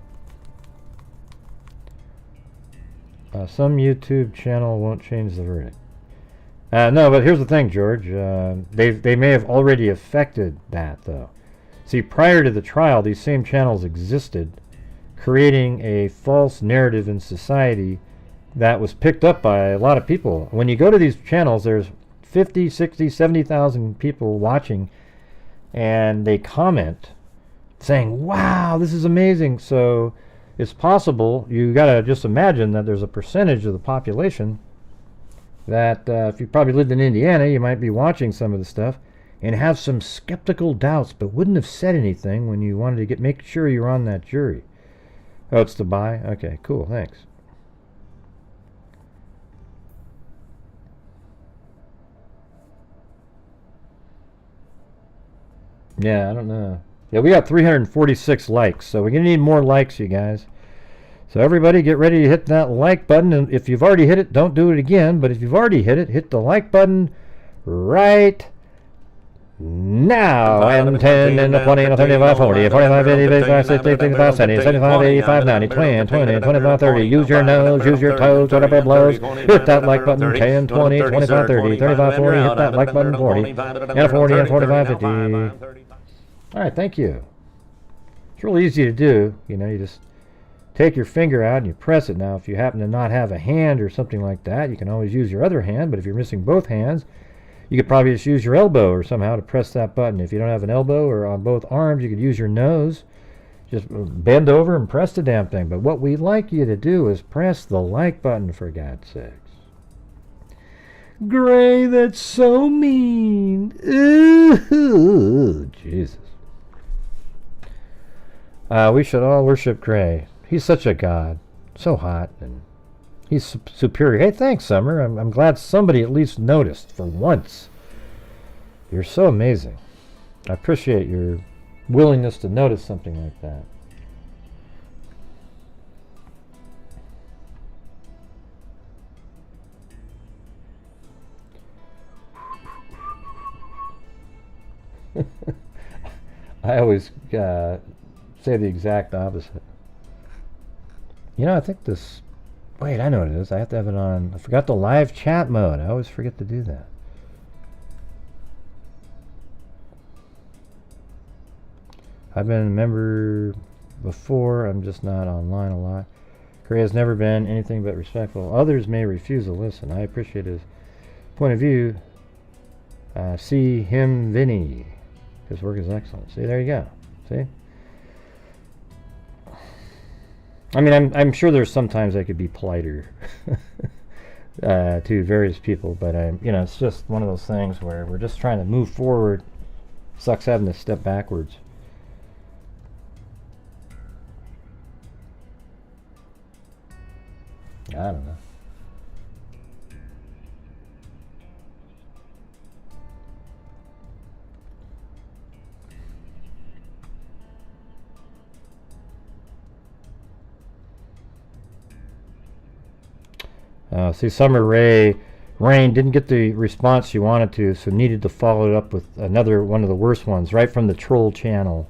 S3: Some YouTube channel won't change the verdict. No, but here's the thing, George. They may have already affected that, though. See, prior to the trial, these same channels existed, creating a false narrative in society that was picked up by a lot of people. When you go to these channels, there's 50, 60, 70,000 people watching, and they comment saying, wow, this is amazing. So it's possible, you got to just imagine that there's a percentage of the population that if you probably lived in Indiana, you might be watching some of the stuff and have some skeptical doubts, but wouldn't have said anything when you wanted to make sure you're on that jury. Oh, it's to buy? Okay, cool, thanks. Yeah, I don't know. Yeah, we got 346 likes, so we're going to need more likes, you guys. So everybody get ready to hit that like button, and if you've already hit it, don't do it again, but if you've already hit it, hit the like button right now. And 10 and 20 and 35, 40, 45, 50, 55, 60, 65, 70, 75, 85, 90, 20, 20, 25, 30. Use your nose, use your toes, whatever blows. Hit that like button. 10, 20, 25, 30, 35, 40. Hit that like button. 40 and 40 and 45, 50. All right, thank you. It's really easy to do. You know, you just take your finger out and you press it. Now, if you happen to not have a hand or something like that, you can always use your other hand. But if you're missing both hands, you could probably just use your elbow or somehow to press that button. If you don't have an elbow or on both arms, you could use your nose. Just bend over and press the damn thing. But what we'd like you to do is press the like button, for God's sakes. Gray, that's so mean. Ooh, Jesus. We should all worship Gray. He's such a god. So hot, and he's superior. Hey, thanks, Summer. I'm glad somebody at least noticed for once. You're so amazing. I appreciate your willingness to notice something like that. I always say the exact opposite. You know, I think this... Wait, I know what it is. I have to have it on... I forgot the live chat mode. I always forget to do that. I've been a member before. I'm just not online a lot. Gray has never been anything but respectful. Others may refuse to listen. I appreciate his point of view. See him, Vinny. His work is excellent. See, there you go. See? I mean, I'm sure there's sometimes I could be politer to various people, but it's just one of those things where we're just trying to move forward. Sucks having to step backwards. I don't know. See, Summer Rain didn't get the response she wanted to, so needed to follow it up with another one of the worst ones, right from the troll channel.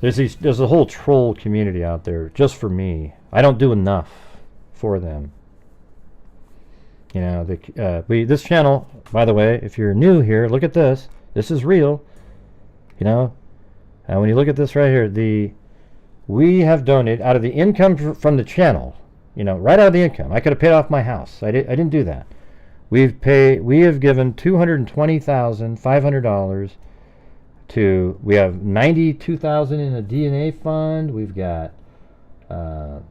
S3: There's a whole troll community out there just for me. I don't do enough for them. You know, this channel, by the way, if you're new here, look at this. This is real. You know, when you look at this right here, we have donated out of the income from the channel. You know, right out of the income. I could have paid off my house. I didn't do that. We have given $220,500 to. We have $92,000 in a DNA fund. We've got. I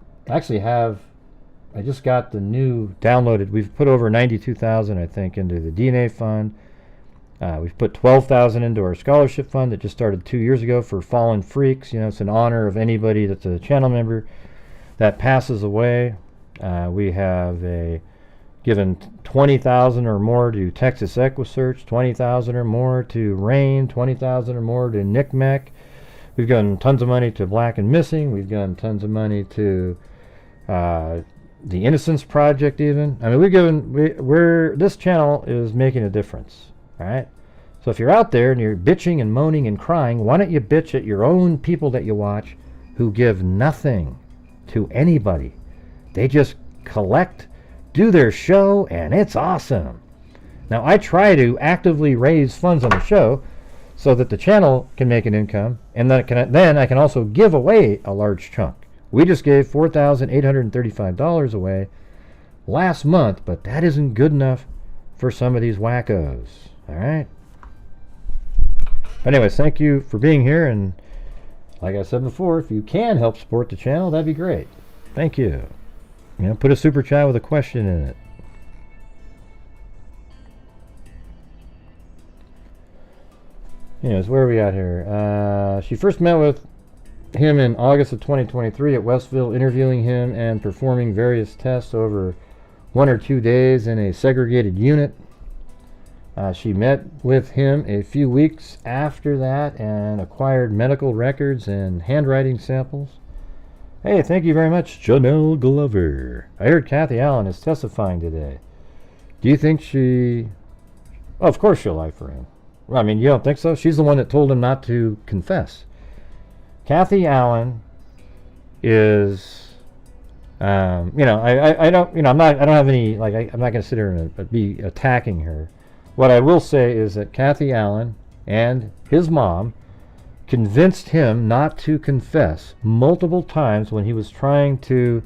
S3: just got the new downloaded. We've put over $92,000, I think, into the DNA fund. We've put $12,000 into our scholarship fund that just started 2 years ago for fallen freaks. You know, it's in honor of anybody that's a channel member that passes away. We have given $20,000 or more to Texas Equisearch, $20,000 or more to Rain, $20,000 or more to Nickmack. We've given tons of money to Black and Missing. We've given tons of money to the Innocence Project. Even this channel is making a difference. All right. So if you're out there and you're bitching and moaning and crying, why don't you bitch at your own people that you watch who give nothing to anybody? They just collect, do their show, and it's awesome. Now, I try to actively raise funds on the show so that the channel can make an income, and then I can also give away a large chunk. We just gave $4,835 away last month, but that isn't good enough for some of these wackos. All right? Anyways, thank you for being here, and like I said before, if you can help support the channel, that'd be great. Thank you. You know, put a super chat with a question in it. Anyways, where are we at here? She first met with him in August of 2023 at Westville, interviewing him and performing various tests over 1 or 2 days in a segregated unit. She met with him a few weeks after that and acquired medical records and handwriting samples. Hey, thank you very much, Janelle Glover. I heard Kathy Allen is testifying today. Do you think she... Oh, of course she'll lie for him. Well, I mean, you don't think so? She's the one that told him not to confess. Kathy Allen is... I don't... You know, I don't have any... Like, I'm not going to sit here and be attacking her. What I will say is that Kathy Allen and his mom convinced him not to confess multiple times when he was trying to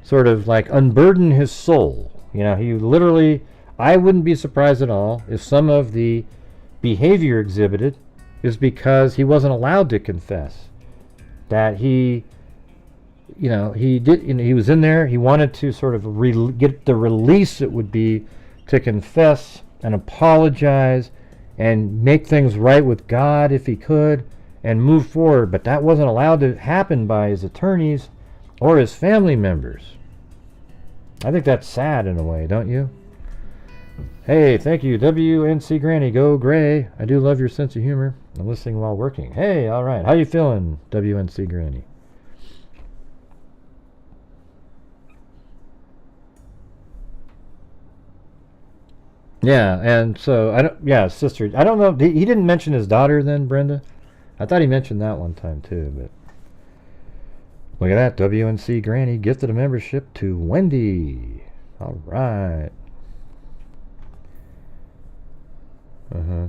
S3: sort of like unburden his soul. You know, he literally, I wouldn't be surprised at all if some of the behavior exhibited is because he wasn't allowed to confess. That he was in there, he wanted to sort of get the release it would be to confess and apologize and make things right with God if he could and move forward, but that wasn't allowed to happen by his attorneys or his family members. I think that's sad in a way, don't you? Hey, thank you, WNC Granny, go Gray. I do love your sense of humor. I'm listening while working. Hey, all right. How you feeling, WNC Granny? Yeah, and so sister. I don't know. He didn't mention his daughter then, Brenda. I thought he mentioned that one time too, but look at that, WNC Granny gifted a membership to Wendy. All right. So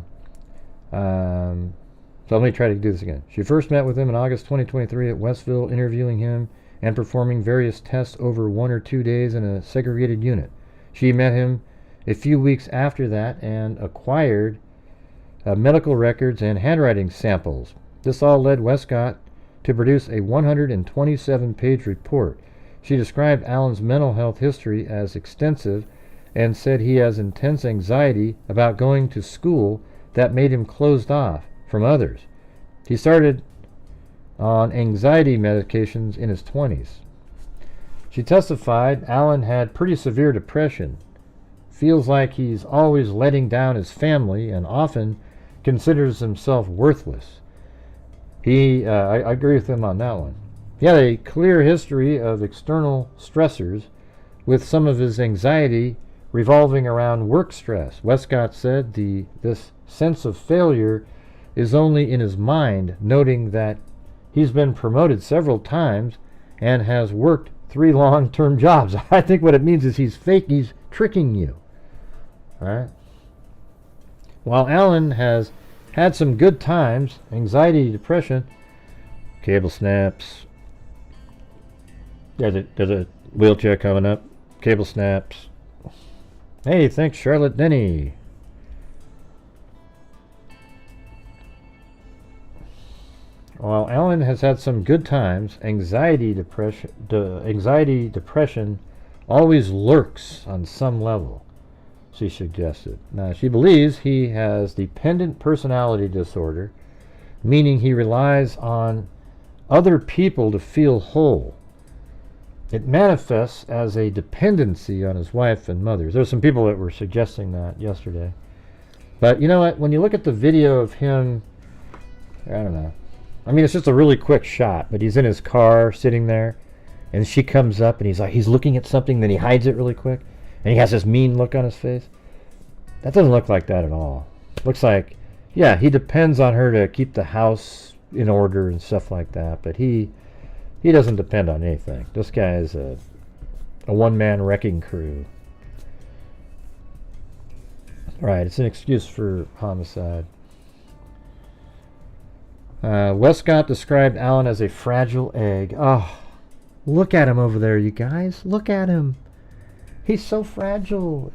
S3: let me try to do this again. She first met with him in August 2023 at Westville, interviewing him and performing various tests over 1 or 2 days in a segregated unit. She met him a few weeks after that and acquired medical records and handwriting samples. This all led Westcott to produce a 127-page report. She described Allen's mental health history as extensive and said he has intense anxiety about going to school that made him closed off from others. He started on anxiety medications in his 20s. She testified Alan had pretty severe depression, feels like he's always letting down his family, and often considers himself worthless. I agree with him on that one. He had a clear history of external stressors, with some of his anxiety revolving around work stress. Westcott said this sense of failure is only in his mind, noting that he's been promoted several times and has worked 3 long-term jobs. I think what it means is he's fake, he's tricking you. All right? While Alan has had some good times, anxiety, depression, cable snaps, there's a wheelchair coming up, cable snaps. Hey, thanks Charlotte Denny. While Alan has had some good times, anxiety, depression always lurks on some level, she suggested. Now, she believes he has dependent personality disorder, meaning he relies on other people to feel whole. It manifests as a dependency on his wife and mothers. There's some people that were suggesting that yesterday. But you know what? When you look at the video of him, I don't know. I mean, it's just a really quick shot, but he's in his car sitting there, and she comes up, and he's looking at something, then he hides it really quick, and he has this mean look on his face. That doesn't look like that at all. Looks like, yeah, he depends on her to keep the house in order and stuff like that, but he doesn't depend on anything. This guy is a one-man wrecking crew. Right, it's an excuse for homicide. Westcott described Alan as a fragile egg. Oh, look at him over there, you guys. Look at him. He's so fragile.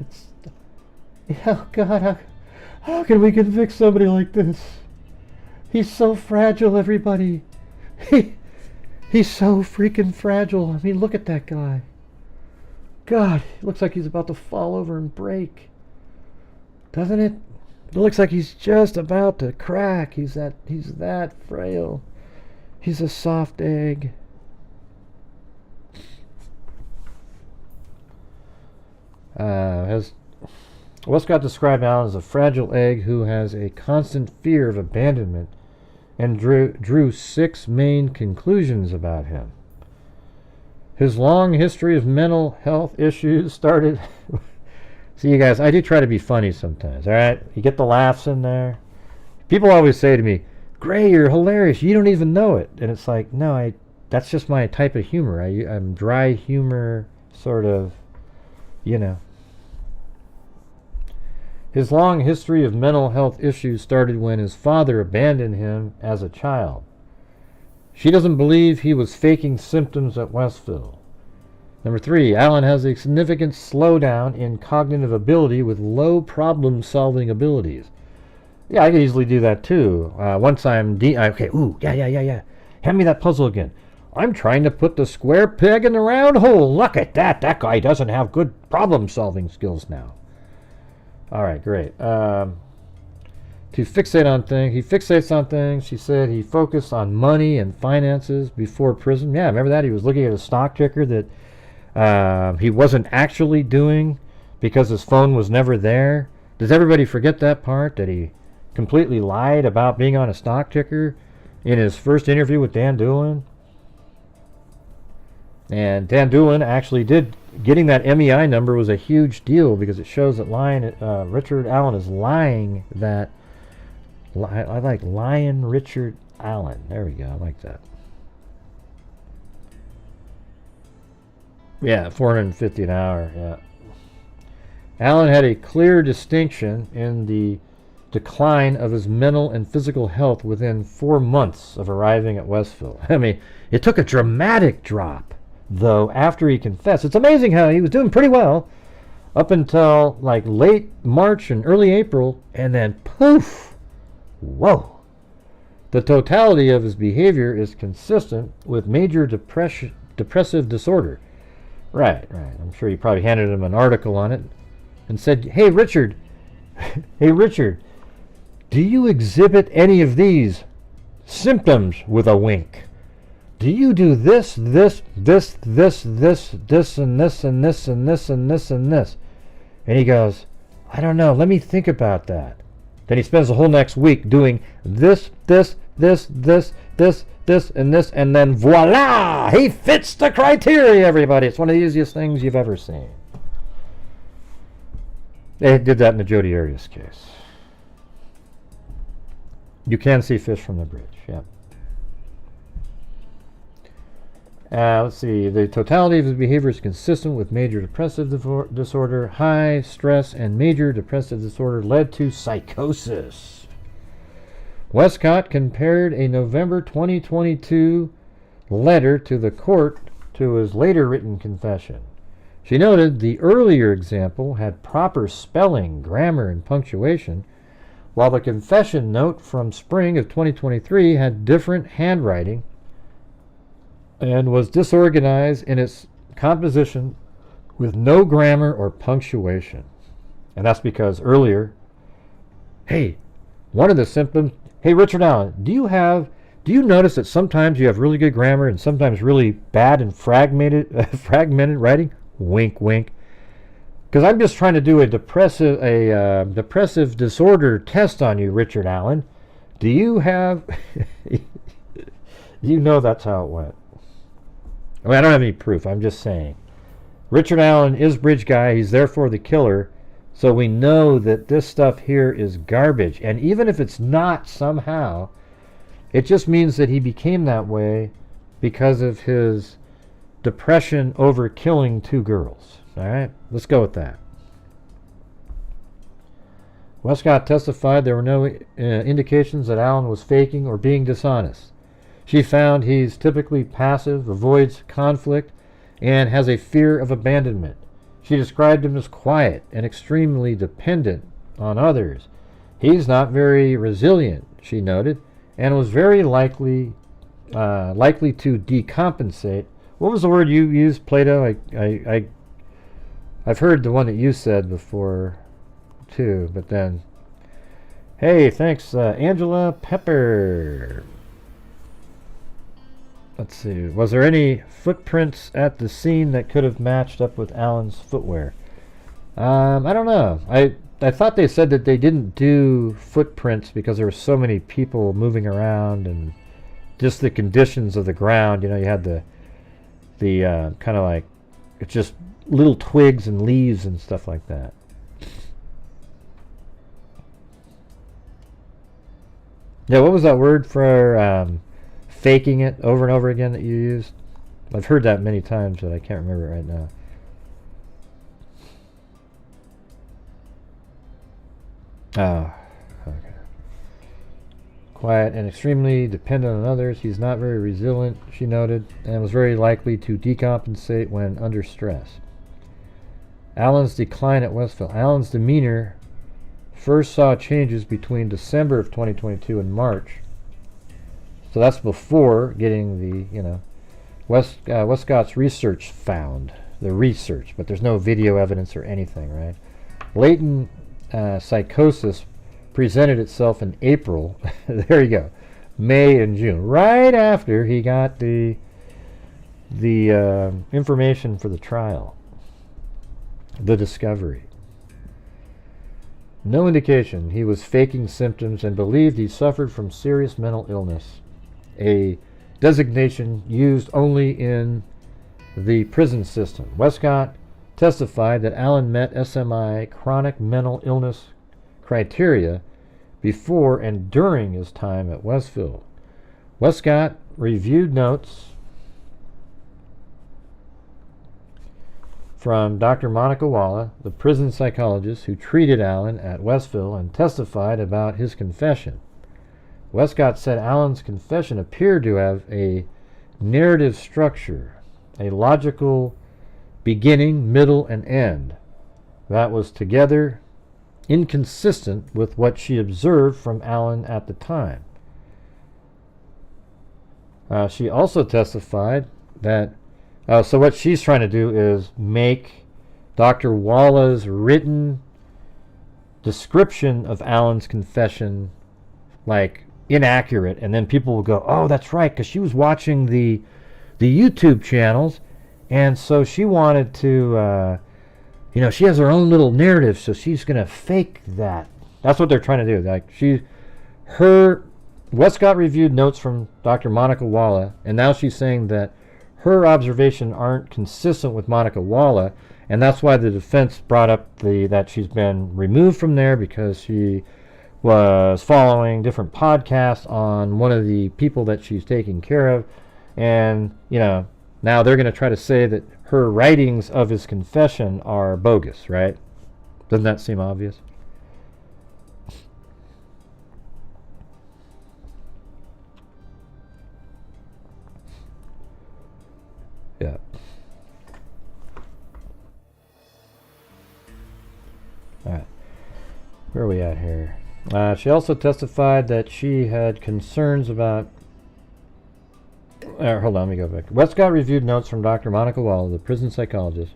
S3: Oh, God, how can we convict somebody like this? He's so fragile, everybody. He's so freaking fragile. I mean, look at that guy. God, it looks like he's about to fall over and break. Doesn't it? It looks like he's just about to crack. He's that frail. He's a soft egg. Westcott described Alan as a fragile egg who has a constant fear of abandonment, and drew 6 main conclusions about him. His long history of mental health issues started... See, you guys, I do try to be funny sometimes, all right? You get the laughs in there. People always say to me, Gray, you're hilarious. You don't even know it. And it's like, no, that's just my type of humor. I'm dry humor, sort of, you know. His long history of mental health issues started when his father abandoned him as a child. She doesn't believe he was faking symptoms at Westville. Number 3, Alan has a significant slowdown in cognitive ability with low problem-solving abilities. Yeah, I could easily do that too. Once I'm okay, ooh, yeah. Hand me that puzzle again. I'm trying to put the square peg in the round hole. Look at that. That guy doesn't have good problem-solving skills now. All right, great. To fixate on things, he fixates on things. She said he focused on money and finances before prison. Yeah, remember that? He was looking at a stock ticker that he wasn't actually doing because his phone was never there. Does everybody forget that part, that he completely lied about being on a stock ticker in his first interview with Dan Doolin? And Dan Doolin actually getting that MEI number was a huge deal because it shows that Richard Allen is lying that, I like Lion Richard Allen. There we go, I like that. Yeah, $450 an hour, yeah. Allen had a clear distinction in the decline of his mental and physical health within 4 months of arriving at Westville. I mean, it took a dramatic drop, though, after he confessed. It's amazing how he was doing pretty well up until like late March and early April, and then poof! Whoa! The totality of his behavior is consistent with major depressive disorder. Right. I'm sure you probably handed him an article on it and said, hey, Richard, do you exhibit any of these symptoms, with a wink? do you do this, this, this, this, this, this, and this, and this, and this, and this, and this? And he goes, I don't know, let me think about that. Then he spends the whole next week doing this, this, this, this, this, this, and this, and then voila! He fits the criteria, everybody. It's one of the easiest things you've ever seen. They did that in the Jodi Arias case. You can see fish from the bridge, yeah. Let's see. The totality of his behavior is consistent with major depressive disorder. High stress and major depressive disorder led to psychosis. Westcott compared a November 2022 letter to the court to his later written confession. She noted the earlier example had proper spelling, grammar, and punctuation, while the confession note from spring of 2023 had different handwriting and was disorganized in its composition with no grammar or punctuation. And that's because earlier, hey, one of the symptoms, hey, Richard Allen, do you notice that sometimes you have really good grammar and sometimes really bad and fragmented writing? Wink, wink. Because I'm just trying to do a depressive disorder test on you, Richard Allen. Do you have... You know that's how it went. I mean, I don't have any proof. I'm just saying. Richard Allen is Bridge Guy. He's therefore the killer. So we know that this stuff here is garbage. And even if it's not somehow, it just means that he became that way because of his depression over killing 2 girls. All right? Let's go with that. Westcott testified there were no indications that Allen was faking or being dishonest. She found he's typically passive, avoids conflict, and has a fear of abandonment. She described him as quiet and extremely dependent on others. He's not very resilient, she noted, and was very likely to decompensate. What was the word you used, Plato? I've heard the one that you said before, too, but then... Hey, thanks, Angela Pepper. Let's see. Was there any footprints at the scene that could have matched up with Allen's footwear? I don't know. I thought they said that they didn't do footprints because there were so many people moving around and just the conditions of the ground. You know, you had the kind of like, it's just little twigs and leaves and stuff like that. Yeah, what was that word for faking it over and over again that you used? I've heard that many times, but I can't remember it right now. Oh, okay. Quiet and extremely dependent on others. He's not very resilient, she noted, and was very likely to decompensate when under stress. Allen's decline at Westville. Allen's demeanor first saw changes between December of 2022 and March. So that's before getting the, Westcott's research found. The research, but there's no video evidence or anything, right? Latent psychosis presented itself in April. There you go. May and June. Right after he got the information for the trial. The discovery. No indication he was faking symptoms and believed he suffered from serious mental illness, a designation used only in the prison system. Westcott testified that Allen met SMI chronic mental illness criteria before and during his time at Westville. Westcott reviewed notes from Dr. Monica Walla, the prison psychologist who treated Allen at Westville, and testified about his confession. Westcott said Allen's confession appeared to have a narrative structure, a logical beginning, middle, and end that was together inconsistent with what she observed from Allen at the time. She also testified that so what she's trying to do is make Dr. Walla's written description of Allen's confession like inaccurate, and then people will go, oh, that's right, because she was watching the YouTube channels, and so she wanted to, she has her own little narrative, so she's going to fake that. That's what they're trying to do. Like, Westcott reviewed notes from Dr. Monica Walla, and now she's saying that her observations aren't consistent with Monica Walla, and that's why the defense brought up that she's been removed from there because she was following different podcasts on one of the people that she's taking care of, and now they're going to try to say that her writings of his confession are bogus, right? Doesn't that seem obvious? Yeah. Alright. Where are we at here? She also testified that she had concerns about... hold on, let me go back. Westcott reviewed notes from Dr. Monica Wall, the prison psychologist,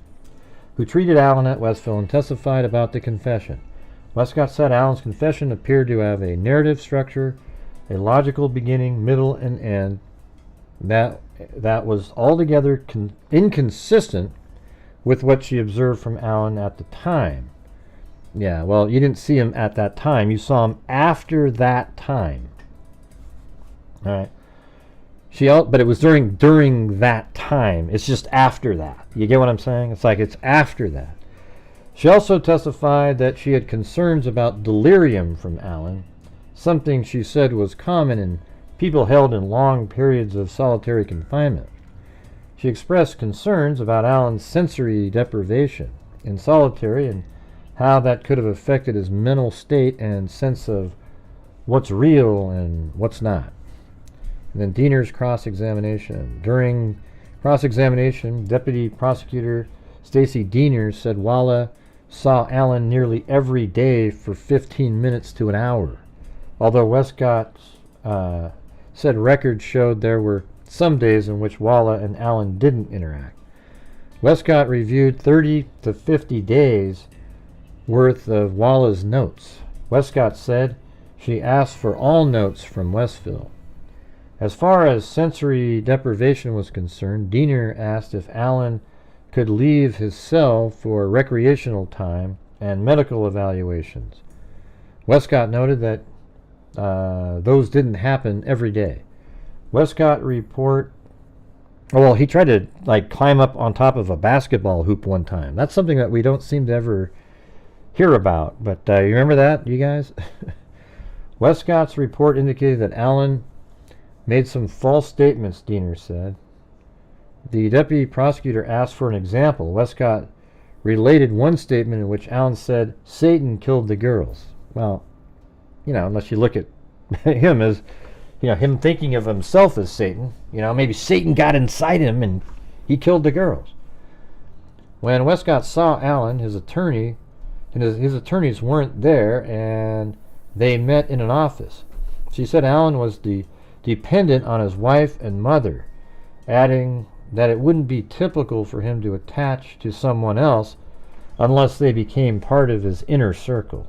S3: who treated Allen at Westville and testified about the confession. Westcott said Allen's confession appeared to have a narrative structure, a logical beginning, middle, and end that was altogether inconsistent with what she observed from Allen at the time. Yeah, well, you didn't see him at that time. You saw him after that time. All right. But it was during that time. It's just after that. You get what I'm saying? It's like it's after that. She also testified that she had concerns about delirium from Allen, something she said was common in people held in long periods of solitary confinement. She expressed concerns about Allen's sensory deprivation in solitary and how that could have affected his mental state and sense of what's real and what's not. And then Diener's cross-examination. During cross-examination, Deputy Prosecutor Stacy Diener said Walla saw Allen nearly every day for 15 minutes to an hour, although Westcott said records showed there were some days in which Walla and Allen didn't interact. Westcott reviewed 30 to 50 days worth of Walla's notes. Westcott said she asked for all notes from Westville. As far as sensory deprivation was concerned, Diener asked if Allen could leave his cell for recreational time and medical evaluations. Westcott noted that those didn't happen every day. Westcott report... well, he tried to climb up on top of a basketball hoop one time. That's something that we don't seem to ever hear about. But you remember that, you guys? Westcott's report indicated that Allen made some false statements, Diener said. The deputy prosecutor asked for an example. Westcott related one statement in which Allen said Satan killed the girls. Well, unless you look at him as, him thinking of himself as Satan, maybe Satan got inside him and he killed the girls. When Westcott saw Allen, his attorney, and his attorneys weren't there, and they met in an office. She said Allen was dependent on his wife and mother, adding that it wouldn't be typical for him to attach to someone else unless they became part of his inner circle.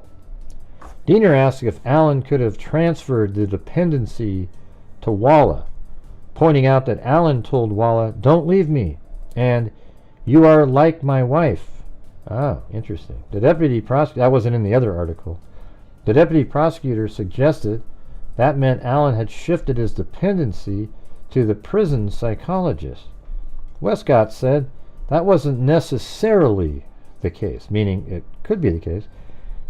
S3: Diener asked if Allen could have transferred the dependency to Walla, pointing out that Allen told Walla, "Don't leave me," and "You are like my wife." Oh, interesting. The deputy prosecutor, that wasn't in the other article. The deputy prosecutor suggested that meant Allen had shifted his dependency to the prison psychologist. Westcott said that wasn't necessarily the case, meaning it could be the case,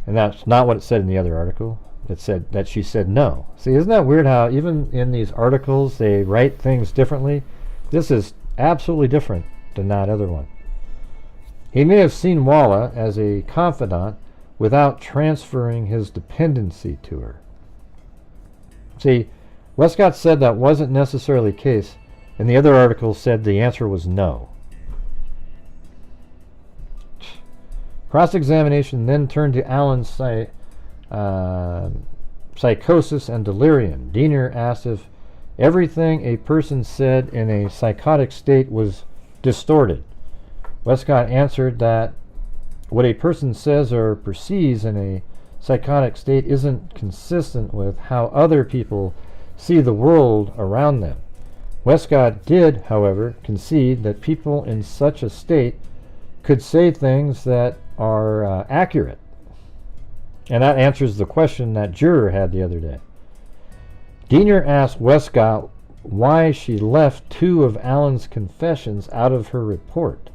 S3: and that's not what it said in the other article. It said that she said no. See, isn't that weird how even in these articles they write things differently? This is absolutely different than that other one. He may have seen Walla as a confidant without transferring his dependency to her. See, Westcott said that wasn't necessarily the case, and the other article said the answer was no. Cross-examination then turned to Allen's psychosis and delirium. Diener asked if everything a person said in a psychotic state was distorted. Westcott answered that what a person says or perceives in a psychotic state isn't consistent with how other people see the world around them. Westcott did, however, concede that people in such a state could say things that are accurate. And that answers the question that Juror had the other day. Diener asked Westcott why she left 2 of Alan's confessions out of her report.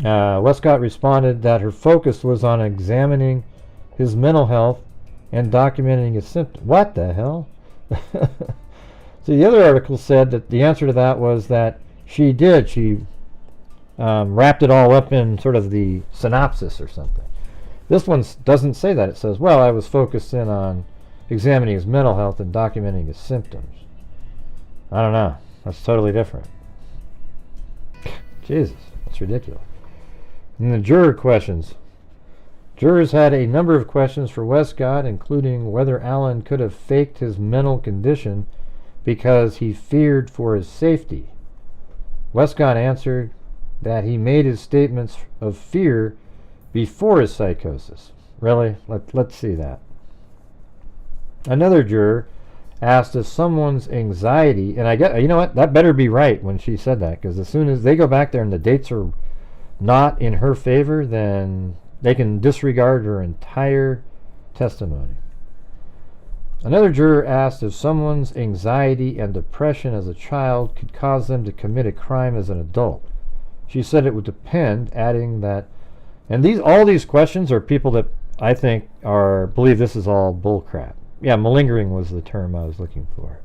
S3: Westcott responded that her focus was on examining his mental health and documenting his symptoms. What the hell? See, the other article said that the answer to that was that she did. She wrapped it all up in sort of the synopsis or something. This one doesn't say that. It says, well, I was focused in on examining his mental health and documenting his symptoms. I don't know. That's totally different. Jesus, that's ridiculous. And the juror questions. Jurors had a number of questions for Westcott, including whether Alan could have faked his mental condition because he feared for his safety. Westcott answered that he made his statements of fear before his psychosis. Really? Let's see that. Another juror asked if someone's anxiety, and I get, you know what, that better be right when she said that, because as soon as they go back there and the dates are not in her favor, then they can disregard her entire testimony. Another juror asked if someone's anxiety and depression as a child could cause them to commit a crime as an adult. She said it would depend, adding that, and all these questions are people that I think believe this is all bullcrap. Yeah, malingering was the term I was looking for.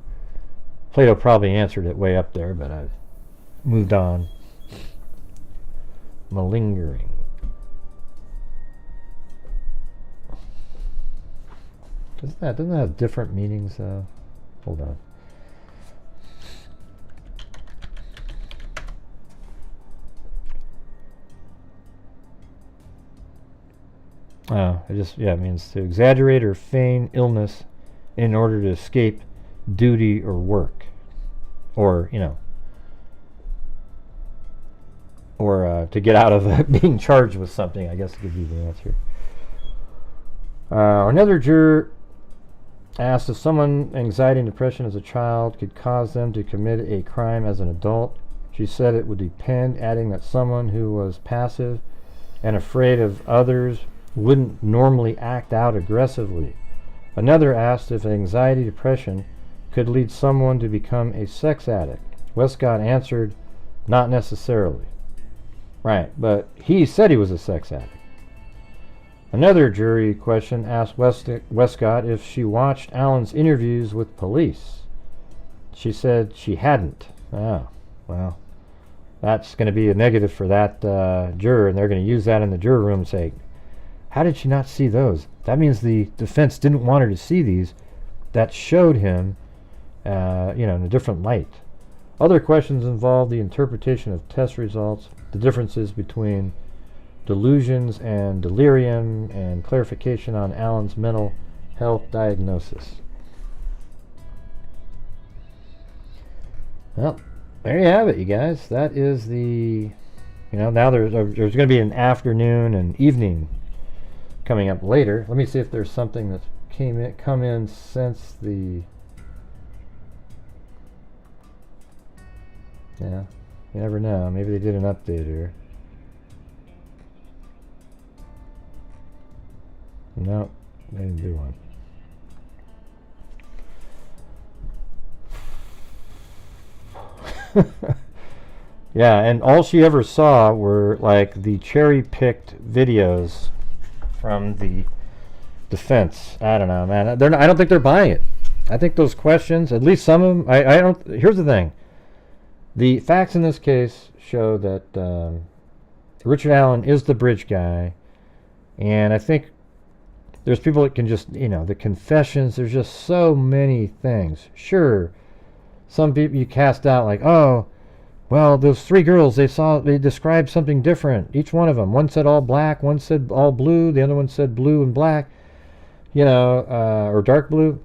S3: Plato probably answered it way up there, but I've moved on. Malingering. Doesn't that have different meanings? Hold on. Oh, it means to exaggerate or feign illness in order to escape duty or work. Or, or to get out of being charged with something, I guess would be the answer. Another juror asked if someone anxiety and depression as a child could cause them to commit a crime as an adult. She said it would depend, adding that someone who was passive and afraid of others wouldn't normally act out aggressively. Another asked if anxiety depression could lead someone to become a sex addict. Westcott answered, not necessarily. Right, but he said he was a sex addict. Another jury question asked Westcott if she watched Alan's interviews with police. She said she hadn't. Oh, well, that's going to be a negative for that juror, and they're going to use that in the juror room and say, how did she not see those? That means the defense didn't want her to see these. That showed him, in a different light. Other questions involved the interpretation of test results, the differences between delusions and delirium, and clarification on Alan's mental health diagnosis. Well, there you have it, you guys. That is the, now there's going to be an afternoon and evening coming up later. Let me see if there's something that's come in since the. Yeah, you never know. Maybe they did an update here. No, they didn't do one. Yeah, and all she ever saw were like the cherry-picked videos from the defense. I don't know, man. I don't think they're buying it. I think those questions, at least some of them, I don't. Here's the thing. The facts in this case show that Richard Allen is the bridge guy, and I think there's people that can just, the confessions, there's just so many things. Sure, some people you cast out like, oh, well, those 3 girls, they described something different, each one of them. One said all black, one said all blue, the other one said blue and black, or dark blue.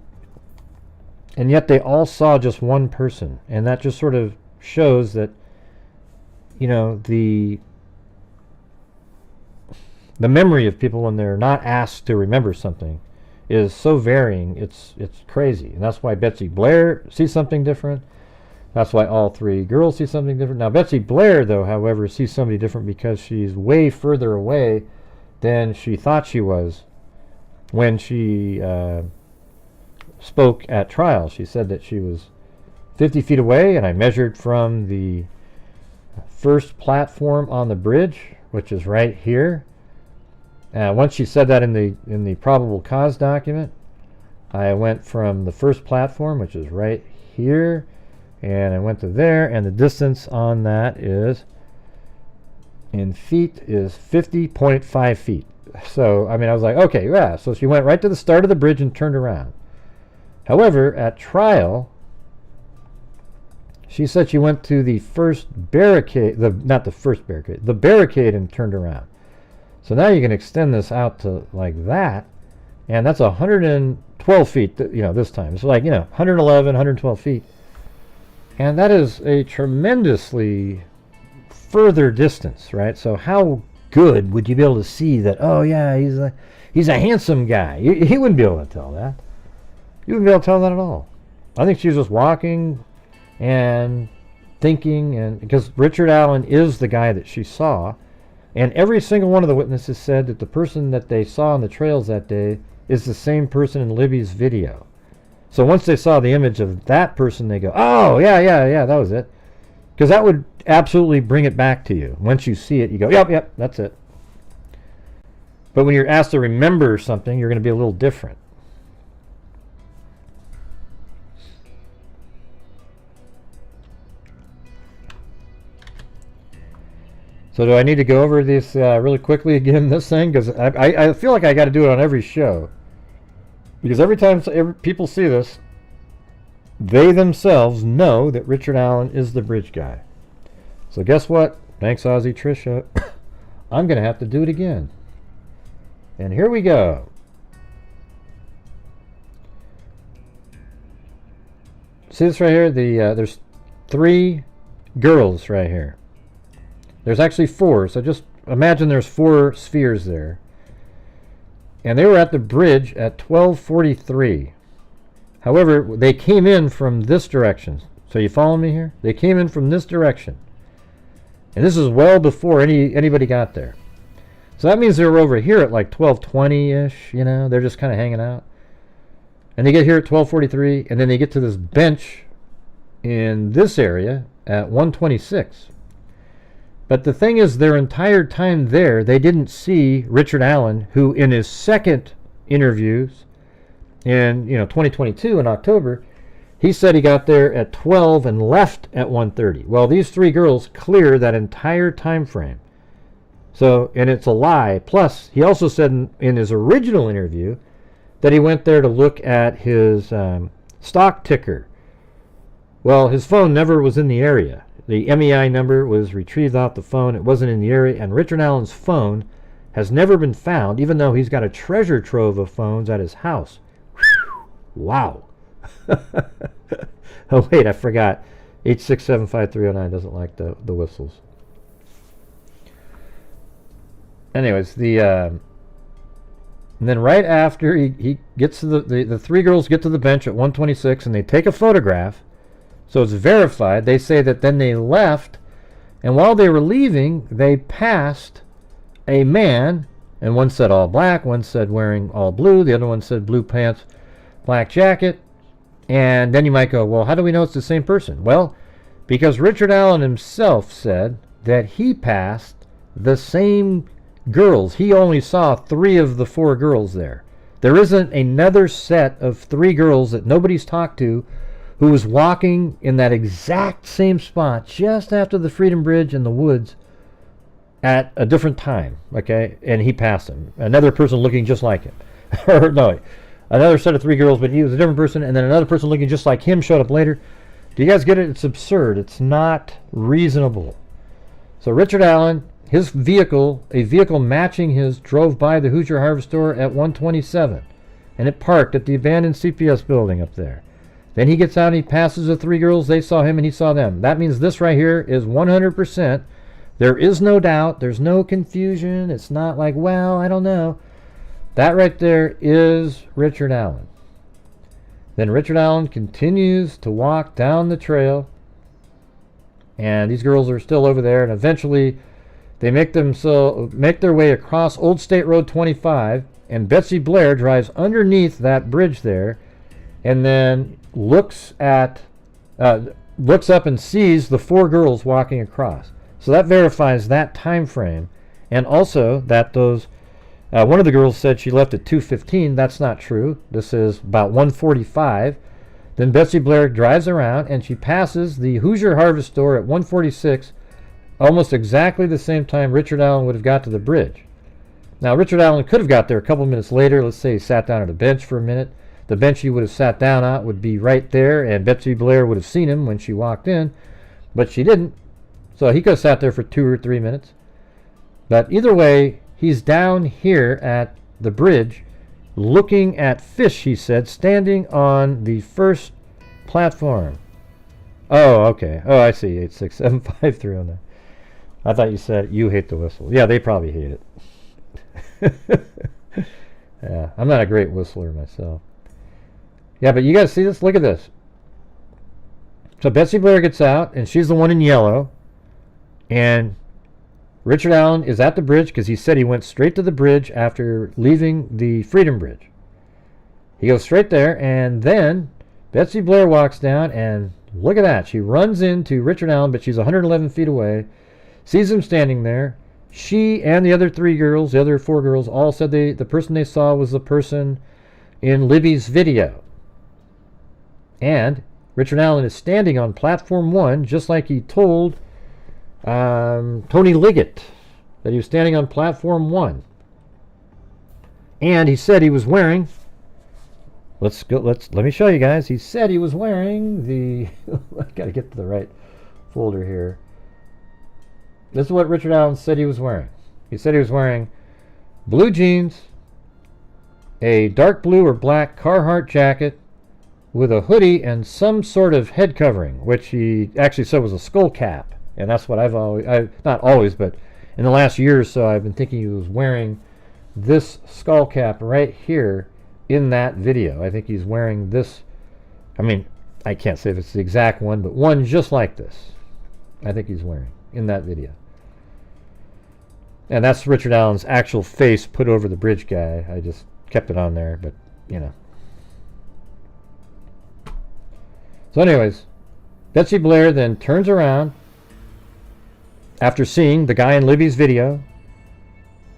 S3: And yet they all saw just one person, and that just sort of shows that, the the memory of people when they're not asked to remember something is so varying. It's crazy, and that's why Betsy Blair sees something different. That's why all three girls see something different. Now, Betsy Blair, though, however, sees somebody different because she's way further away than she thought she was when she spoke at trial. She said that she was 50 feet away, and I measured from the first platform on the bridge, which is right here. Once she said that in the probable cause document, I went from the first platform, which is right here, and I went to there, and the distance on that is, in feet, is 50.5 feet. So, I mean, I was like, okay, yeah. So she went right to the start of the bridge and turned around. However, at trial, she said she went to the first barricade, not the first barricade, the barricade, and turned around. So now you can extend this out to like that, and that's 112 feet, this time. It's like, 111, 112 feet. And that is a tremendously further distance, right? So how good would you be able to see that, oh yeah, he's a handsome guy? He wouldn't be able to tell that. You wouldn't be able to tell that at all. I think she was just walking and thinking, and because Richard Allen is the guy that she saw, and every single one of the witnesses said that the person that they saw on the trails that day is the same person in Libby's video. So once they saw the image of that person, they go, oh, yeah, that was it. Because that would absolutely bring it back to you. Once you see it, you go, yep, that's it. But when you're asked to remember something, you're going to be a little different. So do I need to go over this really quickly again, this thing? Because I feel like I got to do it on every show. Because every time people see this, they themselves know that Richard Allen is the bridge guy. So guess what? Thanks, Ozzy Trisha. I'm going to have to do it again. And here we go. See this right here? There's 3 girls right here. There's actually 4, so just imagine there's 4 spheres there. And they were at the bridge at 12:43. However, they came in from this direction. So you follow me here? They came in from this direction. And this is well before anybody got there. So that means they were over here at like 12:20-ish, they're just kind of hanging out. And they get here at 12:43, and then they get to this bench in this area at 1:26. But the thing is, their entire time there, they didn't see Richard Allen, who in his second interviews in 2022 in October, he said he got there at 12 and left at 1:30. Well, these 3 girls clear that entire time frame. So, and it's a lie. Plus, he also said in his original interview that he went there to look at his stock ticker. Well, his phone never was in the area. The MEI number was retrieved off the phone. It wasn't in the area, and Richard Allen's phone has never been found, even though he's got a treasure trove of phones at his house. Whew. Wow. Oh, wait, I forgot. 8675309 doesn't like the whistles. Anyways, and then right after he gets to the 3 girls get to the bench at 1:26, and they take a photograph. So it's verified. They say that then they left, and while they were leaving, they passed a man, and one said all black, one said wearing all blue, the other one said blue pants, black jacket. And then you might go, well, how do we know it's the same person? Well, because Richard Allen himself said that he passed the same girls. He only saw 3 of the 4 girls there. There isn't another set of 3 girls that nobody's talked to who was walking in that exact same spot just after the Freedom Bridge in the woods at a different time, okay? And he passed him. Another person looking just like him. Or no, another set of 3 girls, but he was a different person, and then another person looking just like him showed up later. Do you guys get it? It's absurd. It's not reasonable. So Richard Allen, his vehicle, a vehicle matching his, drove by the Hoosier Harvest Store at 1:27, and it parked at the abandoned CPS building up there. Then he gets out and he passes the 3 girls. They saw him and he saw them. That means this right here is 100% There is no doubt. There's no confusion. It's not like, well, I don't know. That right there is Richard Allen. Then Richard Allen continues to walk down the trail, and these girls are still over there, and eventually they make their way across Old State Road 25, and Betsy Blair drives underneath that bridge there, and then looks up and sees the 4 girls walking across. So that verifies that time frame, and also that those one of the girls said she left at 2:15. That's not true. This is about 1:45. Then Betsy Blair drives around and she passes the Hoosier Harvest Store at 1:46, almost exactly the same time Richard Allen would have got to the bridge. Now, Richard Allen could have got there a couple minutes later. Let's say he sat down at a bench for a minute. The bench he would have sat down at would be right there, and Betsy Blair would have seen him when she walked in, but she didn't. So he could have sat there for 2 or 3 minutes. But either way, he's down here at the bridge looking at fish, he said, standing on the first platform. Oh, okay. Oh, I see. 8675309. I thought you said you hate the whistle. Yeah, they probably hate it. Yeah, I'm not a great whistler myself. Yeah, but you guys see this? Look at this. So Betsy Blair gets out, and she's the one in yellow. And Richard Allen is at the bridge because he said he went straight to the bridge after leaving the Freedom Bridge. He goes straight there, and then Betsy Blair walks down, and look at that. She runs into Richard Allen, but she's 111 feet away, sees him standing there. She and the other 3 girls, the other 4 girls, all said the person they saw was the person in Libby's video. And Richard Allen is standing on platform 1, just like he told Tony Liggett that he was standing on platform 1. And he said he was wearing, let me show you guys. He said he was wearing the I got to get to the right folder here. This is what Richard Allen said he was wearing. He said he was wearing blue jeans, a dark blue or black Carhartt jacket with a hoodie and some sort of head covering, which he actually said was a skull cap. And that's what not always, but in the last year or so, I've been thinking he was wearing this skull cap right here in that video. I think he's wearing this. I mean, I can't say if it's the exact one, but one just like this. I think he's wearing in that video. And that's Richard Allen's actual face put over the bridge guy. I just kept it on there, but, you know. So anyways, Betsy Blair then turns around after seeing the guy in Libby's video,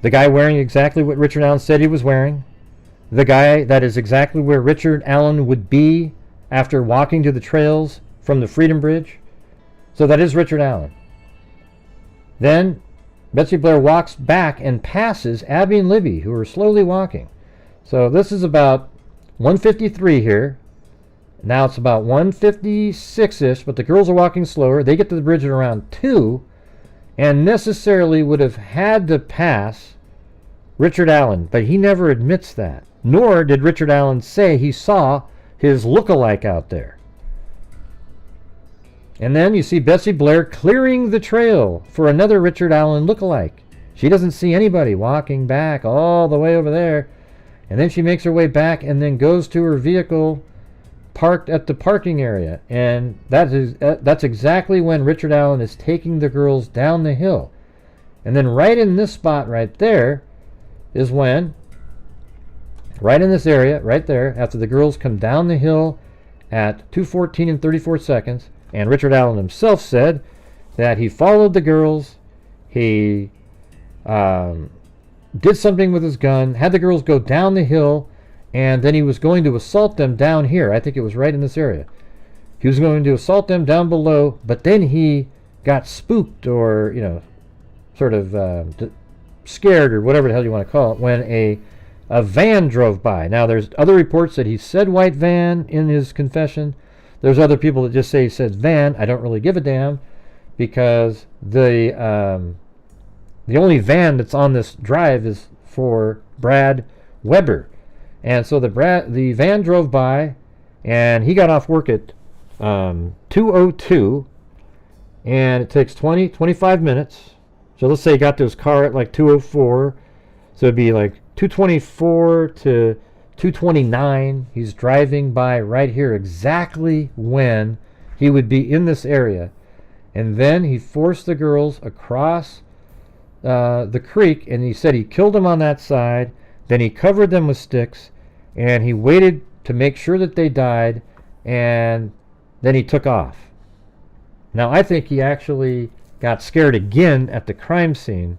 S3: the guy wearing exactly what Richard Allen said he was wearing, the guy that is exactly where Richard Allen would be after walking to the trails from the Freedom Bridge. So that is Richard Allen. Then Betsy Blair walks back and passes Abby and Libby, who are slowly walking. So this is about 1:53 here. Now it's about 1:56-ish, but the girls are walking slower. They get to the bridge at around 2, and necessarily would have had to pass Richard Allen, but he never admits that. Nor did Richard Allen say he saw his look-alike out there. And then you see Betsy Blair clearing the trail for another Richard Allen look-alike. She doesn't see anybody walking back all the way over there. And then she makes her way back and then goes to her vehicle parked at the parking area. And that's exactly when Richard Allen is taking the girls down the hill. And then right in this spot right there is when, right in this area, right there, after the girls come down the hill at 2:14 and 34 seconds, and Richard Allen himself said that he followed the girls, he did something with his gun, had the girls go down the hill, and then he was going to assault them down here. I think it was right in this area. He was going to assault them down below, but then he got spooked or, you know, sort of scared or whatever the hell you want to call it, when a van drove by. Now, there's other reports that he said white van in his confession. There's other people that just say he said van. I don't really give a damn, because the only van that's on this drive is for Brad Weber. And so the van drove by, and he got off work at 2:02, and it takes 25 minutes So let's say he got to his car at like 2:04. So it'd be like 2:24 to 2:29. He's driving by right here exactly when he would be in this area. And then he forced the girls across the creek, and he said he killed them on that side. Then he covered them with sticks, and he waited to make sure that they died, and then he took off. Now, I think he actually got scared again at the crime scene,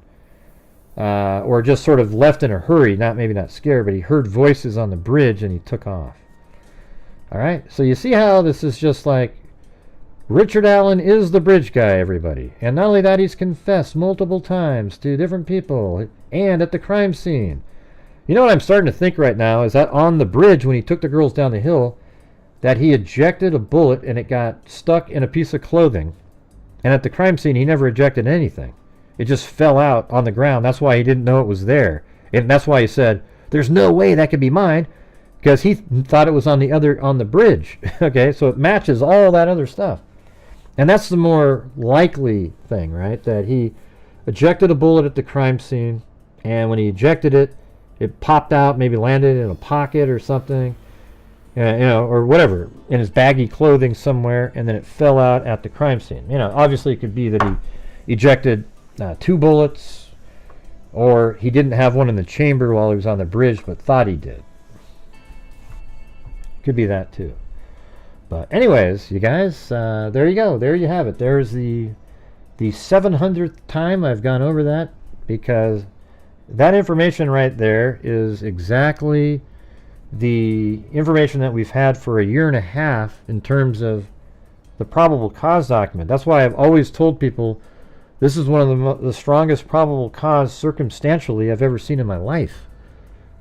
S3: or just sort of left in a hurry, maybe not scared, but he heard voices on the bridge and he took off. All right, so you see how this is just like Richard Allen is the bridge guy, everybody. And not only that, he's confessed multiple times to different people and at the crime scene. You know what I'm starting to think right now is that on the bridge when he took the girls down the hill, that he ejected a bullet and it got stuck in a piece of clothing. And at the crime scene, he never ejected anything. It just fell out on the ground. That's why he didn't know it was there. And that's why he said, there's no way that could be mine, because he thought it was on the bridge. Okay, so it matches all that other stuff. And that's the more likely thing, right? That he ejected a bullet at the crime scene, and when he ejected it, it popped out, maybe landed in a pocket or something, or whatever, in his baggy clothing somewhere, and then it fell out at the crime scene. Obviously it could be that he ejected 2 bullets, or he didn't have one in the chamber while he was on the bridge, but thought he did. Could be that too. But anyways, you guys, there you go. There you have it. There's the 700th time I've gone over that, because that information right there is exactly the information that we've had for a year and a half in terms of the probable cause document. That's why I've always told people this is one of the strongest probable cause circumstantially I've ever seen in my life.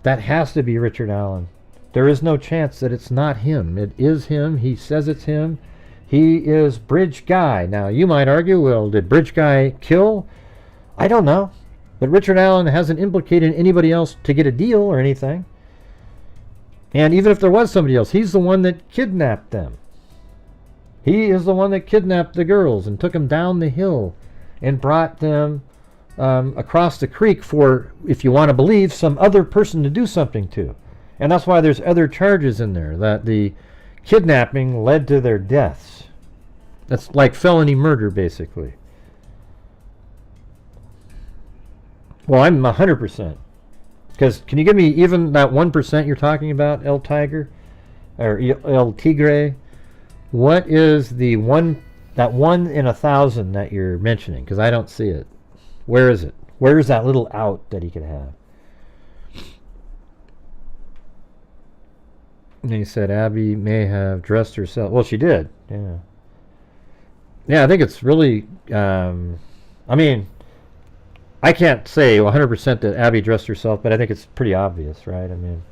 S3: That has to be Richard Allen. There is no chance that it's not him. It is him. He says it's him. He is Bridge Guy. Now, you might argue, well, did Bridge Guy kill? I don't know. But Richard Allen hasn't implicated anybody else to get a deal or anything. And even if there was somebody else, he's the one that kidnapped them. He is the one that kidnapped the girls and took them down the hill and brought them across the creek for, if you want to believe, some other person to do something to. And that's why there's other charges in there, that the kidnapping led to their deaths. That's like felony murder, basically. Well, I'm 100%. Because can you give me even that 1% you're talking about, El Tiger? Or El Tigre? What is the that 1 in 1,000 that you're mentioning? Because I don't see it. Where is it? Where is that little out that he could have? And he said Abby may have dressed herself. Well, she did. Yeah. Yeah, I think it's really... I mean, I can't say 100% that Abby dressed herself, but I think it's pretty obvious, right? I mean,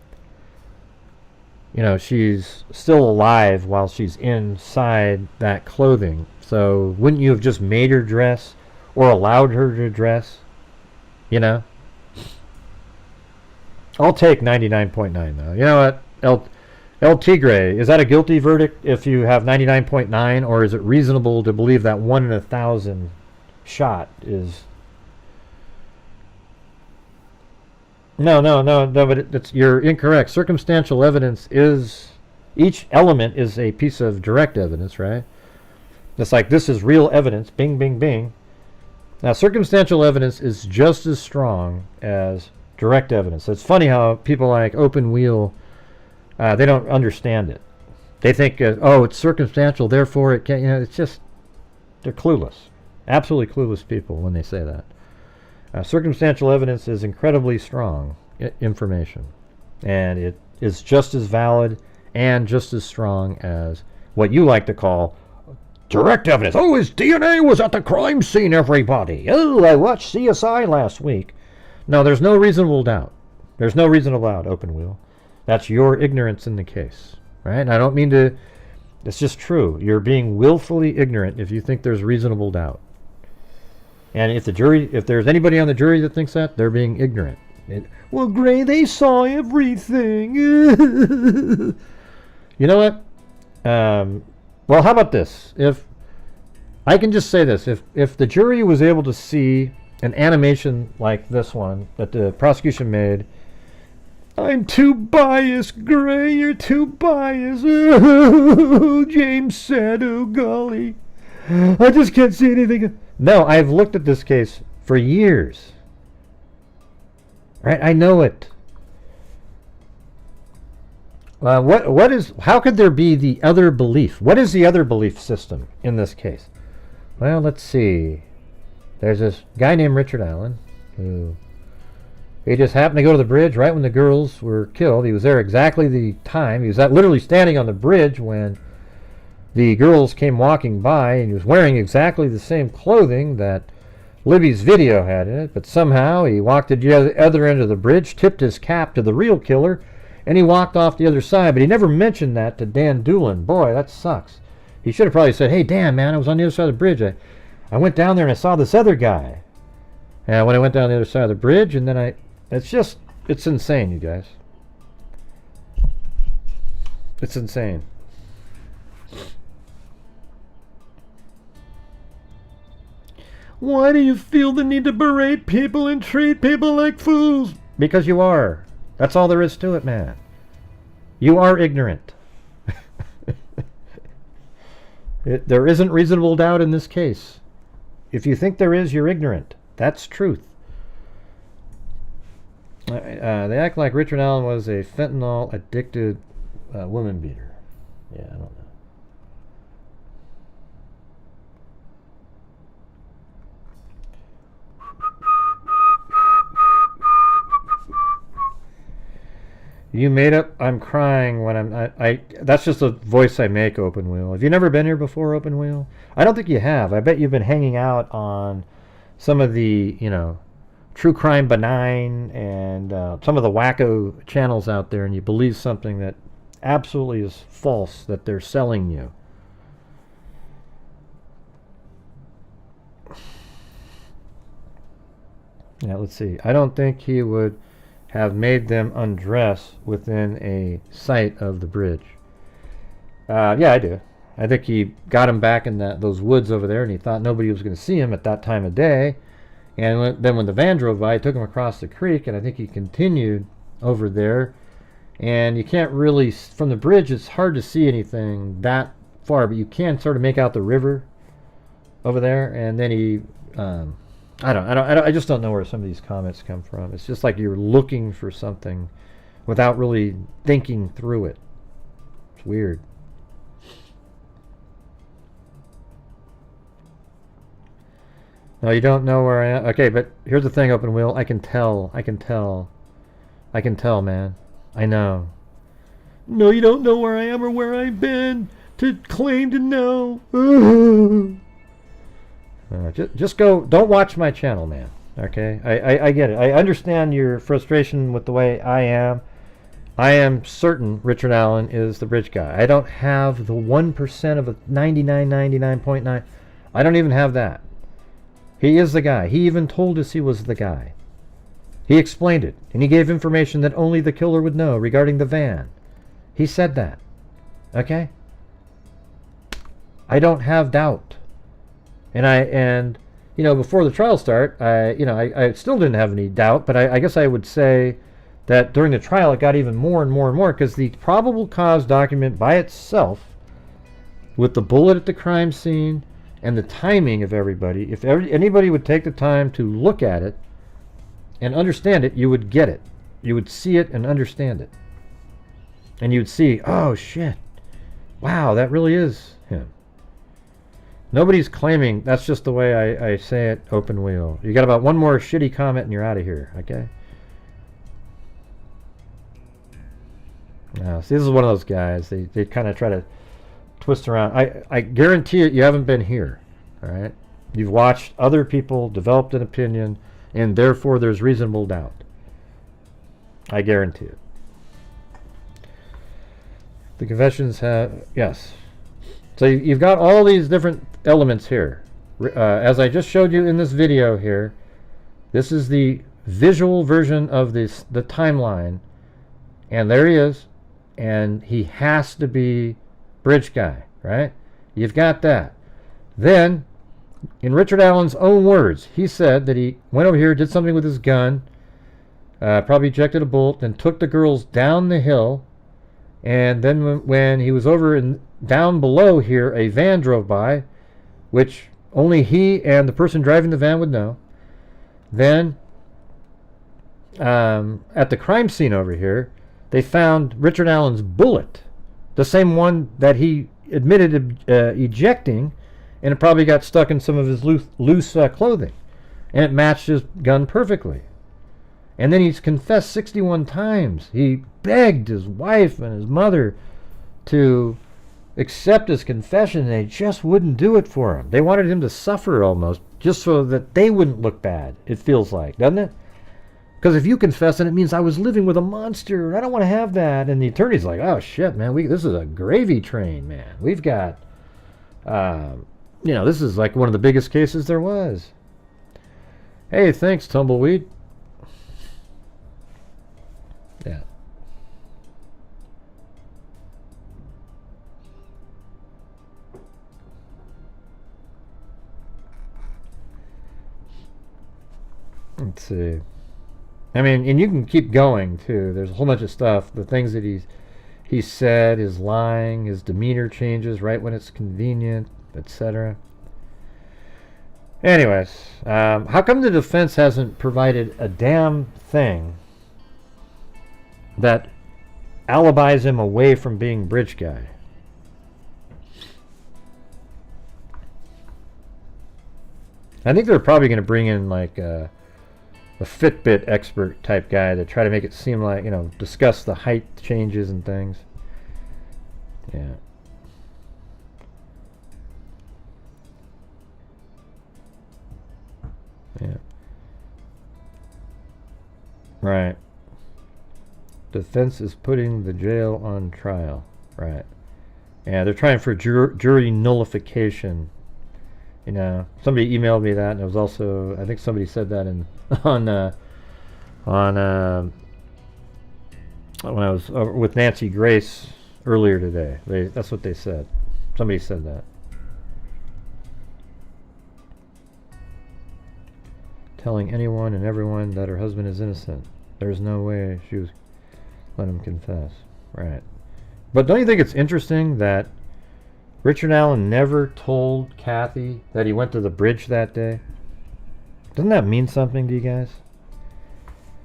S3: she's still alive while she's inside that clothing. So wouldn't you have just made her dress or allowed her to dress? I'll take 99.9 though. You know what? El Tigre, is that a guilty verdict if you have 99.9, or is it reasonable to believe that 1 in 1,000 shot is... No, but you're incorrect. Circumstantial evidence is... Each element is a piece of direct evidence, right? It's like, this is real evidence, bing, bing, bing. Now, circumstantial evidence is just as strong as direct evidence. It's funny how people like Open Wheel... they don't understand it. They think, it's circumstantial, therefore it can't, it's just, they're clueless. Absolutely clueless people when they say that. Circumstantial evidence is incredibly strong information. And it is just as valid and just as strong as what you like to call direct evidence. Oh, his DNA was at the crime scene, everybody. Oh, I watched CSI last week. No, there's no reasonable doubt. There's no reasonable doubt, Open Wheel. That's your ignorance in the case, right? And I don't mean to... It's just true. You're being willfully ignorant if you think there's reasonable doubt. And if there's anybody on the jury that thinks that, they're being ignorant. Well, Gray, they saw everything. You know what? Well, how about this? If I can just say this. If the jury was able to see an animation like this one that the prosecution made. I'm too biased, Gray. You're too biased. Oh, James said, oh, golly. I just can't see anything. No, I've looked at this case for years. Right? I know it. How could there be the other belief? What is the other belief system in this case? Well, let's see. There's this guy named Richard Allen who he just happened to go to the bridge right when the girls were killed. He was there exactly the time. He was literally standing on the bridge when the girls came walking by, and he was wearing exactly the same clothing that Libby's video had in it, but somehow he walked to the other end of the bridge, tipped his cap to the real killer, and he walked off the other side. But he never mentioned that to Dan Doolin. Boy, that sucks. He should have probably said, hey, Dan, man, I was on the other side of the bridge. I went down there and I saw this other guy. And when I went down the other side of the bridge, and then it's insane, you guys. It's insane. Why do you feel the need to berate people and treat people like fools? Because you are. That's all there is to it, man. You are ignorant. There isn't reasonable doubt in this case. If you think there is, you're ignorant. That's truth. They act like Richard Allen was a fentanyl-addicted woman beater. Yeah, I don't know. You made up I'm crying when I that's just a voice I make, Open Wheel. Have you never been here before, Open Wheel? I don't think you have. I bet you've been hanging out on some of the, True Crime Benign and some of the wacko channels out there, and you believe something that absolutely is false that they're selling you. Yeah, let's see. I don't think he would have made them undress within a sight of the bridge. Yeah, I do. I think he got him back in those woods over there, and he thought nobody was going to see him at that time of day. And then when the van drove by, he took him across the creek, and I think he continued over there. And you can't really, from the bridge, it's hard to see anything that far, but you can sort of make out the river over there. And then he, I just don't know where some of these comments come from. It's just like you're looking for something without really thinking through it. It's weird. No, you don't know where I am. Okay, but here's the thing, Open Wheel. I can tell, man. I know. No, you don't know where I am or where I've been to claim to know. Just go. Don't watch my channel, man. Okay, I get it. I understand your frustration with the way I am. I am certain Richard Allen is the bridge guy. I don't have the 1% of a 99.9. I don't even have that. He is the guy. He even told us he was the guy. He explained it, and he gave information that only the killer would know regarding the van. He said that. Okay? I don't have doubt. And before the trial start, I still didn't have any doubt, but I guess I would say that during the trial it got even more and more and more, because the probable cause document by itself, with the bullet at the crime scene and the timing of everybody, if anybody would take the time to look at it and understand it, you would get it. You would see it and understand it. And you'd see, oh shit, wow, that really is him. Nobody's claiming. That's just the way I say it, Open Wheel. You got about one more shitty comment and you're out of here, okay? Now, see, this is one of those guys. They kind of try to twist around. I guarantee you haven't been here, all right? You've watched other people, developed an opinion, and therefore there's reasonable doubt. I guarantee it. The confessions have, yes. So you've got all these different elements here. As I just showed you in this video here, this is the visual version of the timeline. And there he is. And he has to be bridge guy, right? You've got that. Then in Richard Allen's own words, he said that he went over here, did something with his gun, probably ejected a bolt, then took the girls down the hill, and then when he was over and down below here, a van drove by, which only he and the person driving the van would know. Then, at the crime scene over here, they found Richard Allen's bullet, the same one that he admitted ejecting, and it probably got stuck in some of his loose clothing, and it matched his gun perfectly. And then he's confessed 61 times. He begged his wife and his mother to accept his confession, and they just wouldn't do it for him. They wanted him to suffer almost, just so that they wouldn't look bad, it feels like, doesn't it? Because if you confess, then it means I was living with a monster, and I don't want to have that. And the attorney's like, oh, shit, man, this is a gravy train, man. We've got, this is like one of the biggest cases there was. Hey, thanks, Tumbleweed. Yeah. Let's see. I mean, and you can keep going too. There's a whole bunch of stuff. The things that he said, his lying, his demeanor changes right when it's convenient, etc. Anyways, how come the defense hasn't provided a damn thing that alibis him away from being bridge guy? I think they're probably going to bring in like a Fitbit expert type guy to try to make it seem like, discuss the height changes and things. Yeah. Yeah. Right. Defense is putting the jail on trial. Right. Yeah, they're trying for jury nullification. Somebody emailed me that, and it was also, I think somebody said that on when I was with Nancy Grace earlier today. That's what they said. Somebody said that. Telling anyone and everyone that her husband is innocent. There's no way she was let him confess. Right. But don't you think it's interesting that Richard Allen never told Kathy that he went to the bridge that day? Doesn't that mean something to you guys?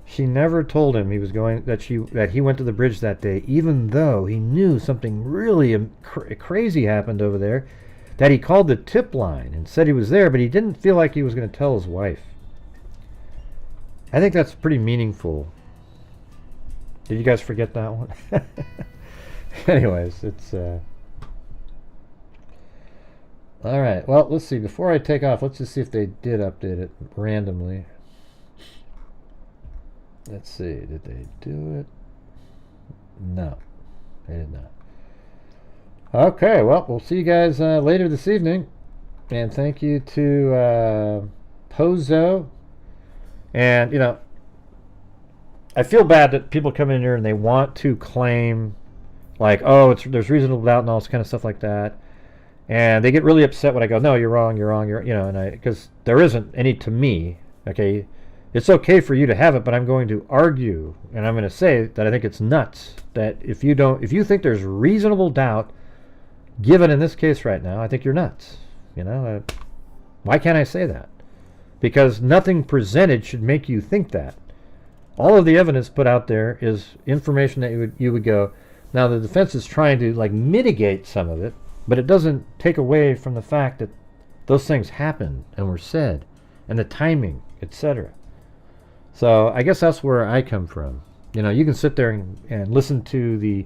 S3: She never told him he was going that he went to the bridge that day, even though he knew something really crazy happened over there. That he called the tip line and said he was there, but he didn't feel like he was going to tell his wife. I think that's pretty meaningful. Did you guys forget that one? Anyways, it's all right. Well, let's see. Before I take off, let's just see if they did update it randomly. Let's see. Did they do it? No, they did not. Okay. Well, we'll see you guys later this evening. And thank you to Pozo. And, I feel bad that people come in here and they want to claim, like, oh, there's reasonable doubt and all this kind of stuff like that. And they get really upset when I go, no, you're wrong, because there isn't any to me, okay? It's okay for you to have it, but I'm going to argue, and I'm going to say that I think it's nuts that if you think there's reasonable doubt, given in this case right now, I think you're nuts, why can't I say that? Because nothing presented should make you think that. All of the evidence put out there is information that you would go, now the defense is trying to mitigate some of it, but it doesn't take away from the fact that those things happened and were said, and the timing, etc. So I guess that's where I come from. You can sit there and listen to the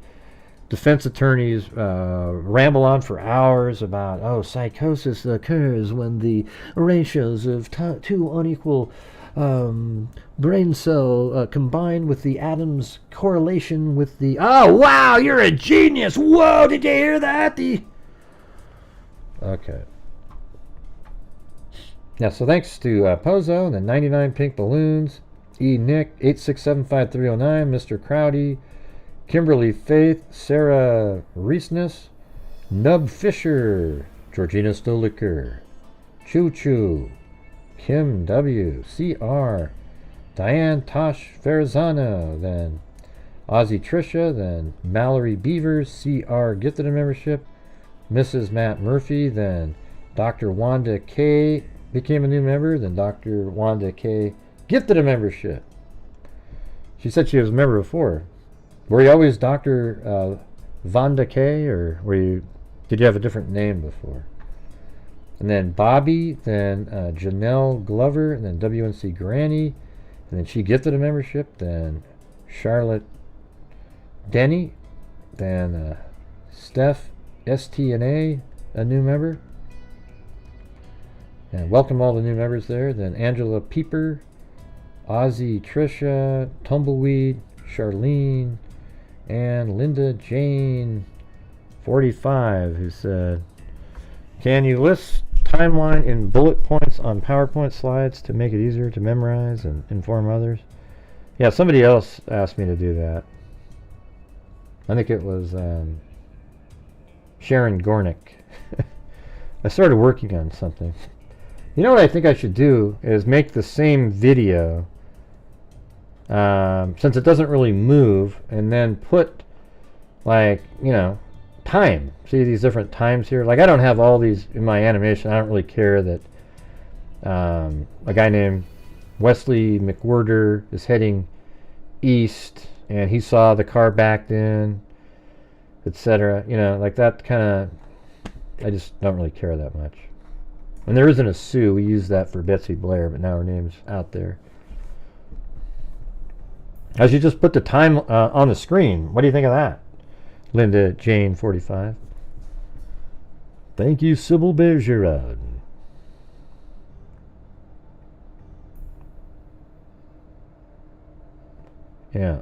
S3: defense attorneys ramble on for hours about, psychosis occurs when the ratios of two unequal brain cell combine with the atoms correlation with the... Oh, wow, you're a genius! Whoa, did you hear that? Okay. Yeah, so thanks to Pozo, the 99 Pink Balloons, E. Nick, 8675309, Mr. Crowdy, Kimberly Faith, Sarah Reesness, Nub Fisher, Georgina Stoliker, Choo Choo, Kim W, CR, Diane Tosh Farazano, then Ozzy Trisha, then Mallory Beavers, CR gifted a membership, Mrs. Matt Murphy, then Dr. Wanda K became a new member, then Dr. Wanda K gifted a membership. She said she was a member before. Were you always Dr. Wanda K, or did you have a different name before? And then Bobby, then Janelle Glover, and then WNC Granny, and then she gifted a membership, then Charlotte Denny, then Steph STNA, a new member. And welcome all the new members there. Then Angela Pieper, Ozzy Trisha, Tumbleweed, Charlene, and Linda Jane 45, who said, can you list timeline in bullet points on PowerPoint slides to make it easier to memorize and inform others? Yeah, somebody else asked me to do that. I think it was Sharon Gornick. I started working on something. You know what I think I should do is make the same video, since it doesn't really move, and then put, like, time. See these different times here? Like, I don't have all these in my animation. I don't really care that a guy named Wesley McWhirter is heading east, and he saw the car backed in, etc. Like that kind of, I just don't really care that much. And there isn't a Sue. We use that for Betsy Blair, but now her name's out there. I should just put the time on the screen. What do you think of that? Linda Jane 45. Thank you, Sybil Bergeron. Yeah.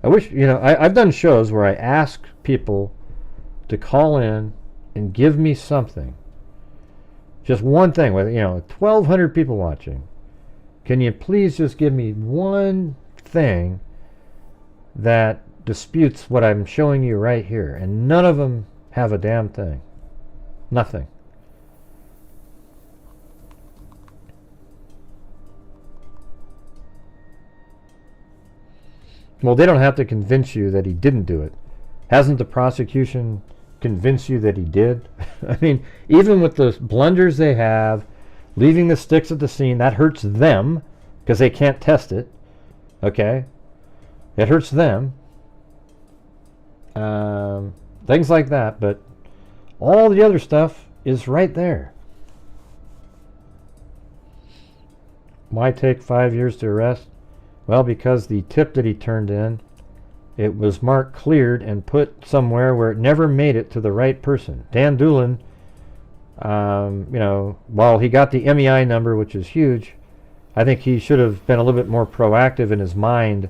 S3: I wish, I've done shows where I ask people to call in and give me something. Just one thing with, 1,200 people watching. Can you please just give me one thing that disputes what I'm showing you right here? And none of them have a damn thing. Nothing. Well, they don't have to convince you that he didn't do it. Hasn't the prosecution convinced you that he did? I mean, even with the blunders they have, leaving the sticks at the scene, that hurts them because they can't test it. Okay? It hurts them. Things like that, but all the other stuff is right there. Why take 5 years to arrest? Well, because the tip that he turned in, it was marked cleared and put somewhere where it never made it to the right person. Dan Doolin, while he got the MEI number, which is huge, I think he should have been a little bit more proactive in his mind,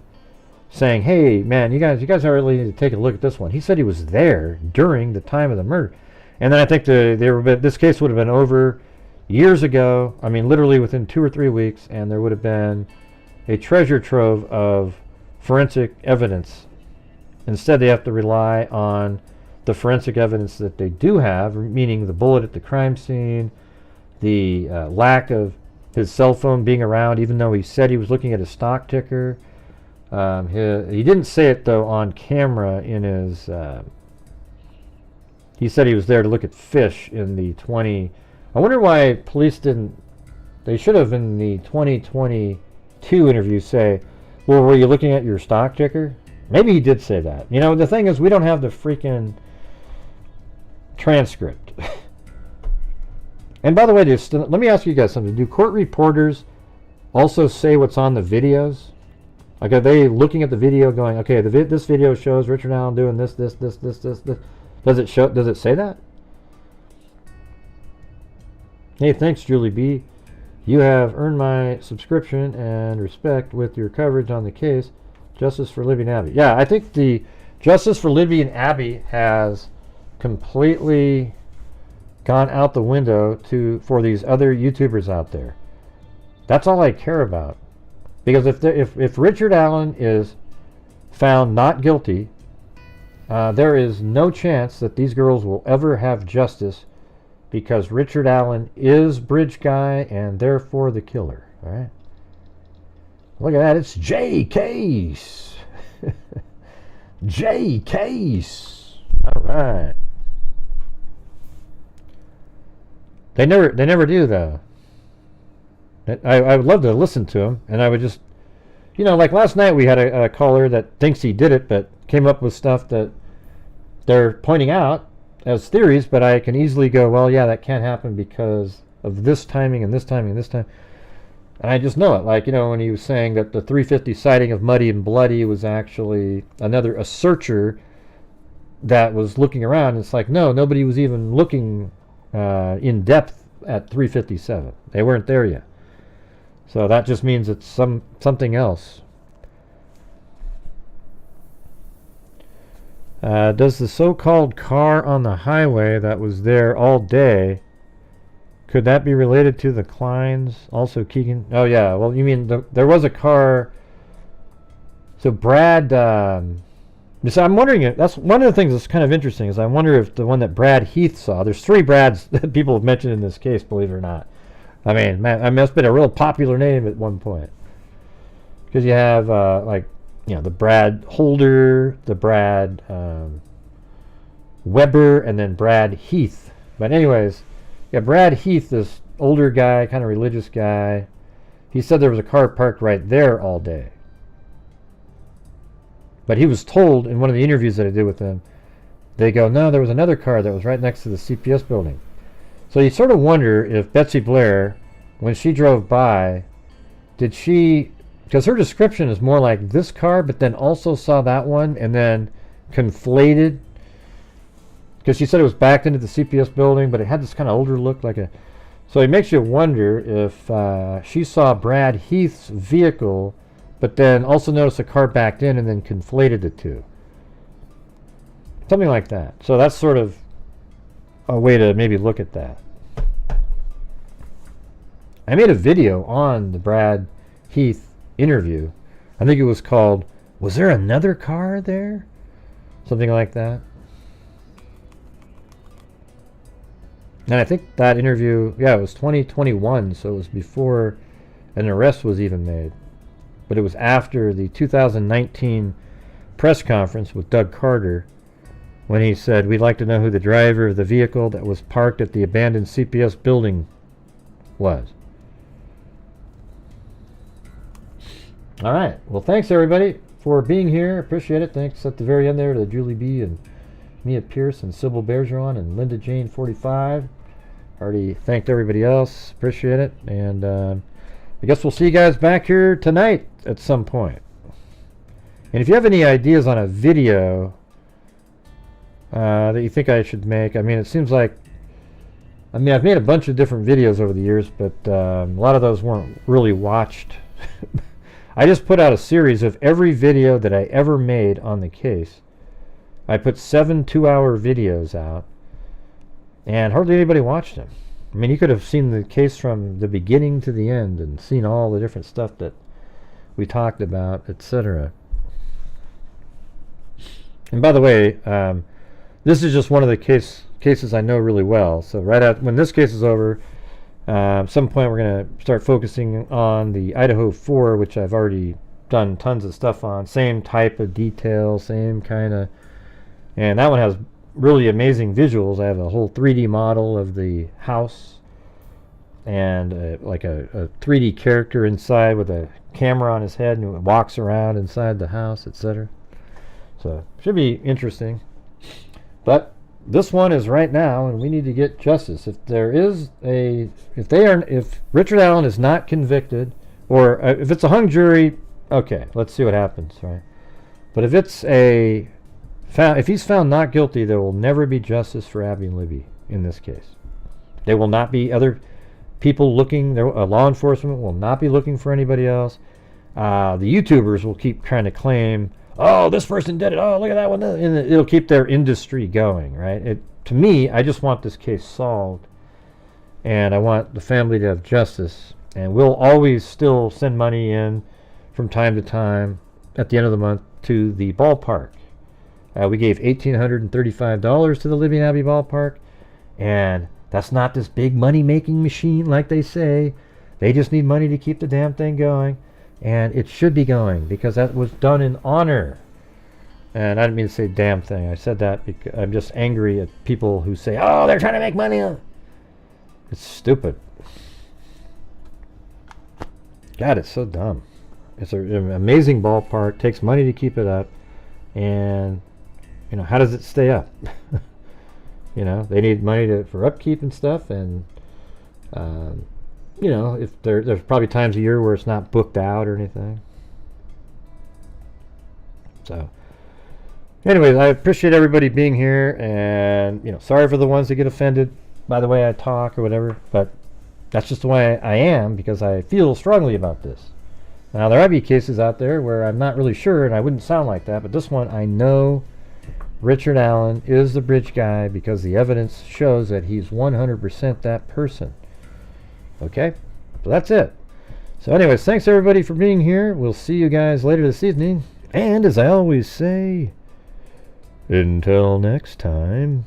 S3: saying, hey, man, you guys really need to take a look at this one. He said he was there during the time of the murder. And then I think this case would have been over years ago. I mean, literally within 2 or 3 weeks, and there would have been a treasure trove of forensic evidence. Instead, they have to rely on the forensic evidence that they do have, meaning the bullet at the crime scene, the lack of his cell phone being around, even though he said he was looking at his stock ticker. He didn't say it, though, on camera in his... he said he was there to look at fish in the 20... I wonder why police didn't... They should have, in the 2022 interview, say, well, were you looking at your stock ticker? Maybe he did say that. The thing is, we don't have the freaking transcript. And by the way, let me ask you guys something. Do court reporters also say what's on the videos? Like, are they looking at the video going, okay, this video shows Richard Allen doing this. Does it say that? Hey, thanks, Julie B. You have earned my subscription and respect with your coverage on the case, Justice for Libby and Abby. Yeah, I think the Justice for Libby and Abby has completely gone out the window for these other YouTubers out there. That's all I care about. Because if Richard Allen is found not guilty, there is no chance that these girls will ever have justice because Richard Allen is bridge guy and therefore the killer. All right. Look at that. It's J Case. J Case. All right. They never do though. I would love to listen to him, and I would just, like last night we had a caller that thinks he did it, but came up with stuff that they're pointing out as theories, but I can easily go, well, yeah, that can't happen because of this timing and this timing and this time. And I just know it. Like, when he was saying that the 350 sighting of Muddy and Bloody was actually a searcher that was looking around. It's like, no, nobody was even looking in depth at 357. They weren't there yet. So that just means it's something else. Does the so-called car on the highway that was there all day, could that be related to the Kleins? Also Keegan? Oh yeah, well you mean there was a car. So Brad, so I'm wondering if that's one of the things that's kind of interesting is I wonder if the one that Brad Heath saw, there's 3 Brads that people have mentioned in this case, believe it or not. I mean, man, I must have been a real popular name at one point. Because you have the Brad Holder, the Brad Weber, and then Brad Heath. But anyways, yeah, Brad Heath, this older guy, kind of religious guy, he said there was a car parked right there all day. But he was told in one of the interviews that I did with him, they go, no, there was another car that was right next to the CPS building. So you sort of wonder if Betsy Blair, when she drove by, did she, because her description is more like this car, but then also saw that one and then conflated, because she said it was backed into the CPS building, but it had this kind of older look, so it makes you wonder if she saw Brad Heath's vehicle, but then also noticed a car backed in and then conflated the two. Something like that. So that's sort of a way to maybe look at that. I made a video on the Brad Heath interview. I think it was called, Was There Another Car There? Something like that. And I think that interview, it was 2021, so it was before an arrest was even made. But it was after the 2019 press conference with Doug Carter, when he said, we'd like to know who the driver of the vehicle that was parked at the abandoned CPS building was. All right. Well, thanks, everybody, for being here. Appreciate it. Thanks at the very end there to Julie B. and Mia Pierce and Sybil Bergeron and Linda Jane 45. Already thanked everybody else. Appreciate it. And I guess we'll see you guys back here tonight at some point. And if you have any ideas on a video that you think I should make, I mean, it seems like, I've made a bunch of different videos over the years, but a lot of those weren't really watched. I just put out a series of every video that I ever made on the case. I put 7 2-hour videos out, and hardly anybody watched them. I mean, you could have seen the case from the beginning to the end and seen all the different stuff that we talked about, etc. And by the way, this is just one of the cases I know really well. So right after, when this case is over, at some point we're going to start focusing on the Idaho 4, which I've already done tons of stuff on. Same type of detail, same kind of, and that one has really amazing visuals. I have a whole 3D model of the house and like a 3D character inside with a camera on his head and it walks around inside the house, etc. So should be interesting. But this one is right now, and we need to get justice. If Richard Allen is not convicted, or if it's a hung jury, okay, let's see what happens, right? But if if he's found not guilty, there will never be justice for Abby and Libby in this case. There will not be other people looking. Law enforcement will not be looking for anybody else. The YouTubers will keep trying to claim, oh, this person did it. Oh, look at that one. And it'll keep their industry going, right? To me, I just want this case solved, and I want the family to have justice. And we'll always still send money in from time to time at the end of the month to the ballpark. We gave $1,835 to the Libby and Abbey ballpark, and That's not this big money-making machine like they say. They just need money to keep the damn thing going. And it should be going because that was done in honor. And I didn't mean to say damn thing. I said that because I'm just angry at people who say, oh, they're trying to make money. It's stupid. God, it's so dumb. It's an amazing ballpark. Takes money to keep it up. And, you know, how does it stay up? You know, they need money for upkeep and stuff. And, you know, if there's probably times a year where it's not booked out or anything. So, anyways, I appreciate everybody being here. And, you know, sorry for the ones that get offended by the way I talk or whatever. But that's just the way I am because I feel strongly about this. Now, there might be cases out there where I'm not really sure and I wouldn't sound like that. But this one, I know Richard Allen is the bridge guy because the evidence shows that he's 100% that person. Okay? So that's it. So anyways, thanks everybody for being here. We'll see you guys later this evening. And as I always say, until next time,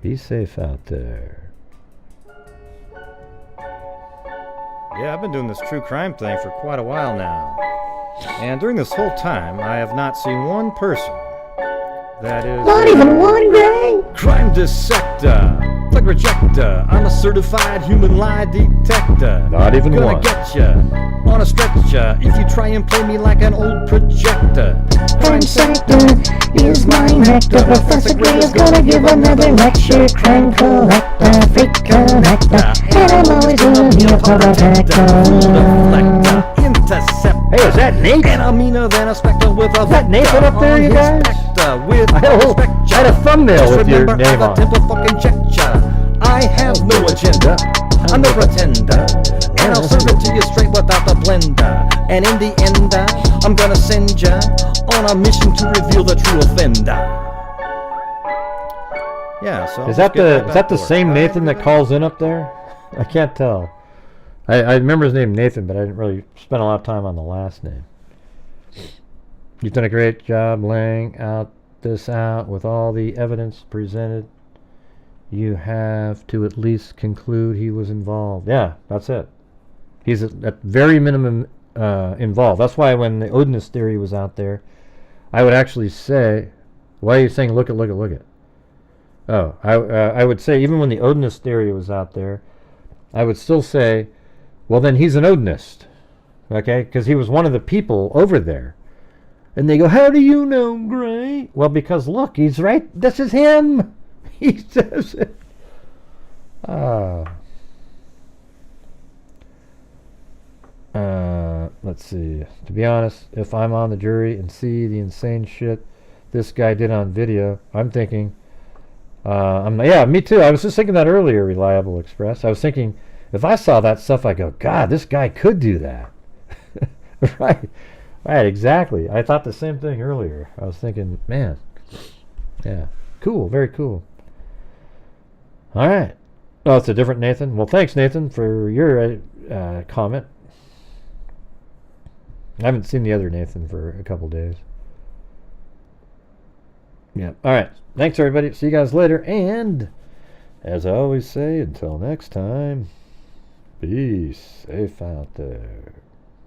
S3: be safe out there. Yeah, I've been doing this true crime thing for quite a while now. And during this whole time, I have not seen one person that is...
S1: Not even one guy?
S3: Crime dissector, plug rejector, I'm a certified human lie detector. Not even
S1: Gonna
S3: one. Gonna get ya on a stretcher if you try and play me like an old projector.
S1: Crime sector is my nectar. Professor Gray is gonna give another lecture. Crime collector, freak connector, and I'm always gonna be a protector.
S3: Intercept. Hey, is that Nate? And I'm meaner than a spectre with a... Is that Nathan up there, you guys? I had a thumbnail with your name on. I have no agenda. I'm no pretender. And I'll serve it to you straight without the blender. And in the end, I'm gonna send ya on a mission to reveal the true offender. Yeah, so... Is that the same Nathan that calls in up there? I can't tell. I remember his name Nathan, but I didn't really spend a lot of time on the last name. You've done a great job laying this out with all the evidence presented. You have to at least conclude he was involved. Yeah, that's it. He's at very minimum involved. That's why when the Odinist theory was out there, I would actually say, why are you saying look it? Oh, I would say even when the Odinist theory was out there, I would still say, well, then he's an Odinist, okay? Because he was one of the people over there. And they go, how do you know, Gray? Well, because look, he's right. This is him. He says it. Let's see. To be honest, if I'm on the jury and see the insane shit this guy did on video, I'm thinking, yeah, me too. I was just thinking that earlier, Reliable Express. I was thinking, if I saw that stuff, I go, God, this guy could do that. Right, exactly. I thought the same thing earlier. I was thinking, man, yeah, cool, very cool. All right. Oh, it's a different Nathan. Well, thanks, Nathan, for your comment. I haven't seen the other Nathan for a couple days. Yeah. All right. Thanks, everybody. See you guys later. And as I always say, until next time, be safe out there.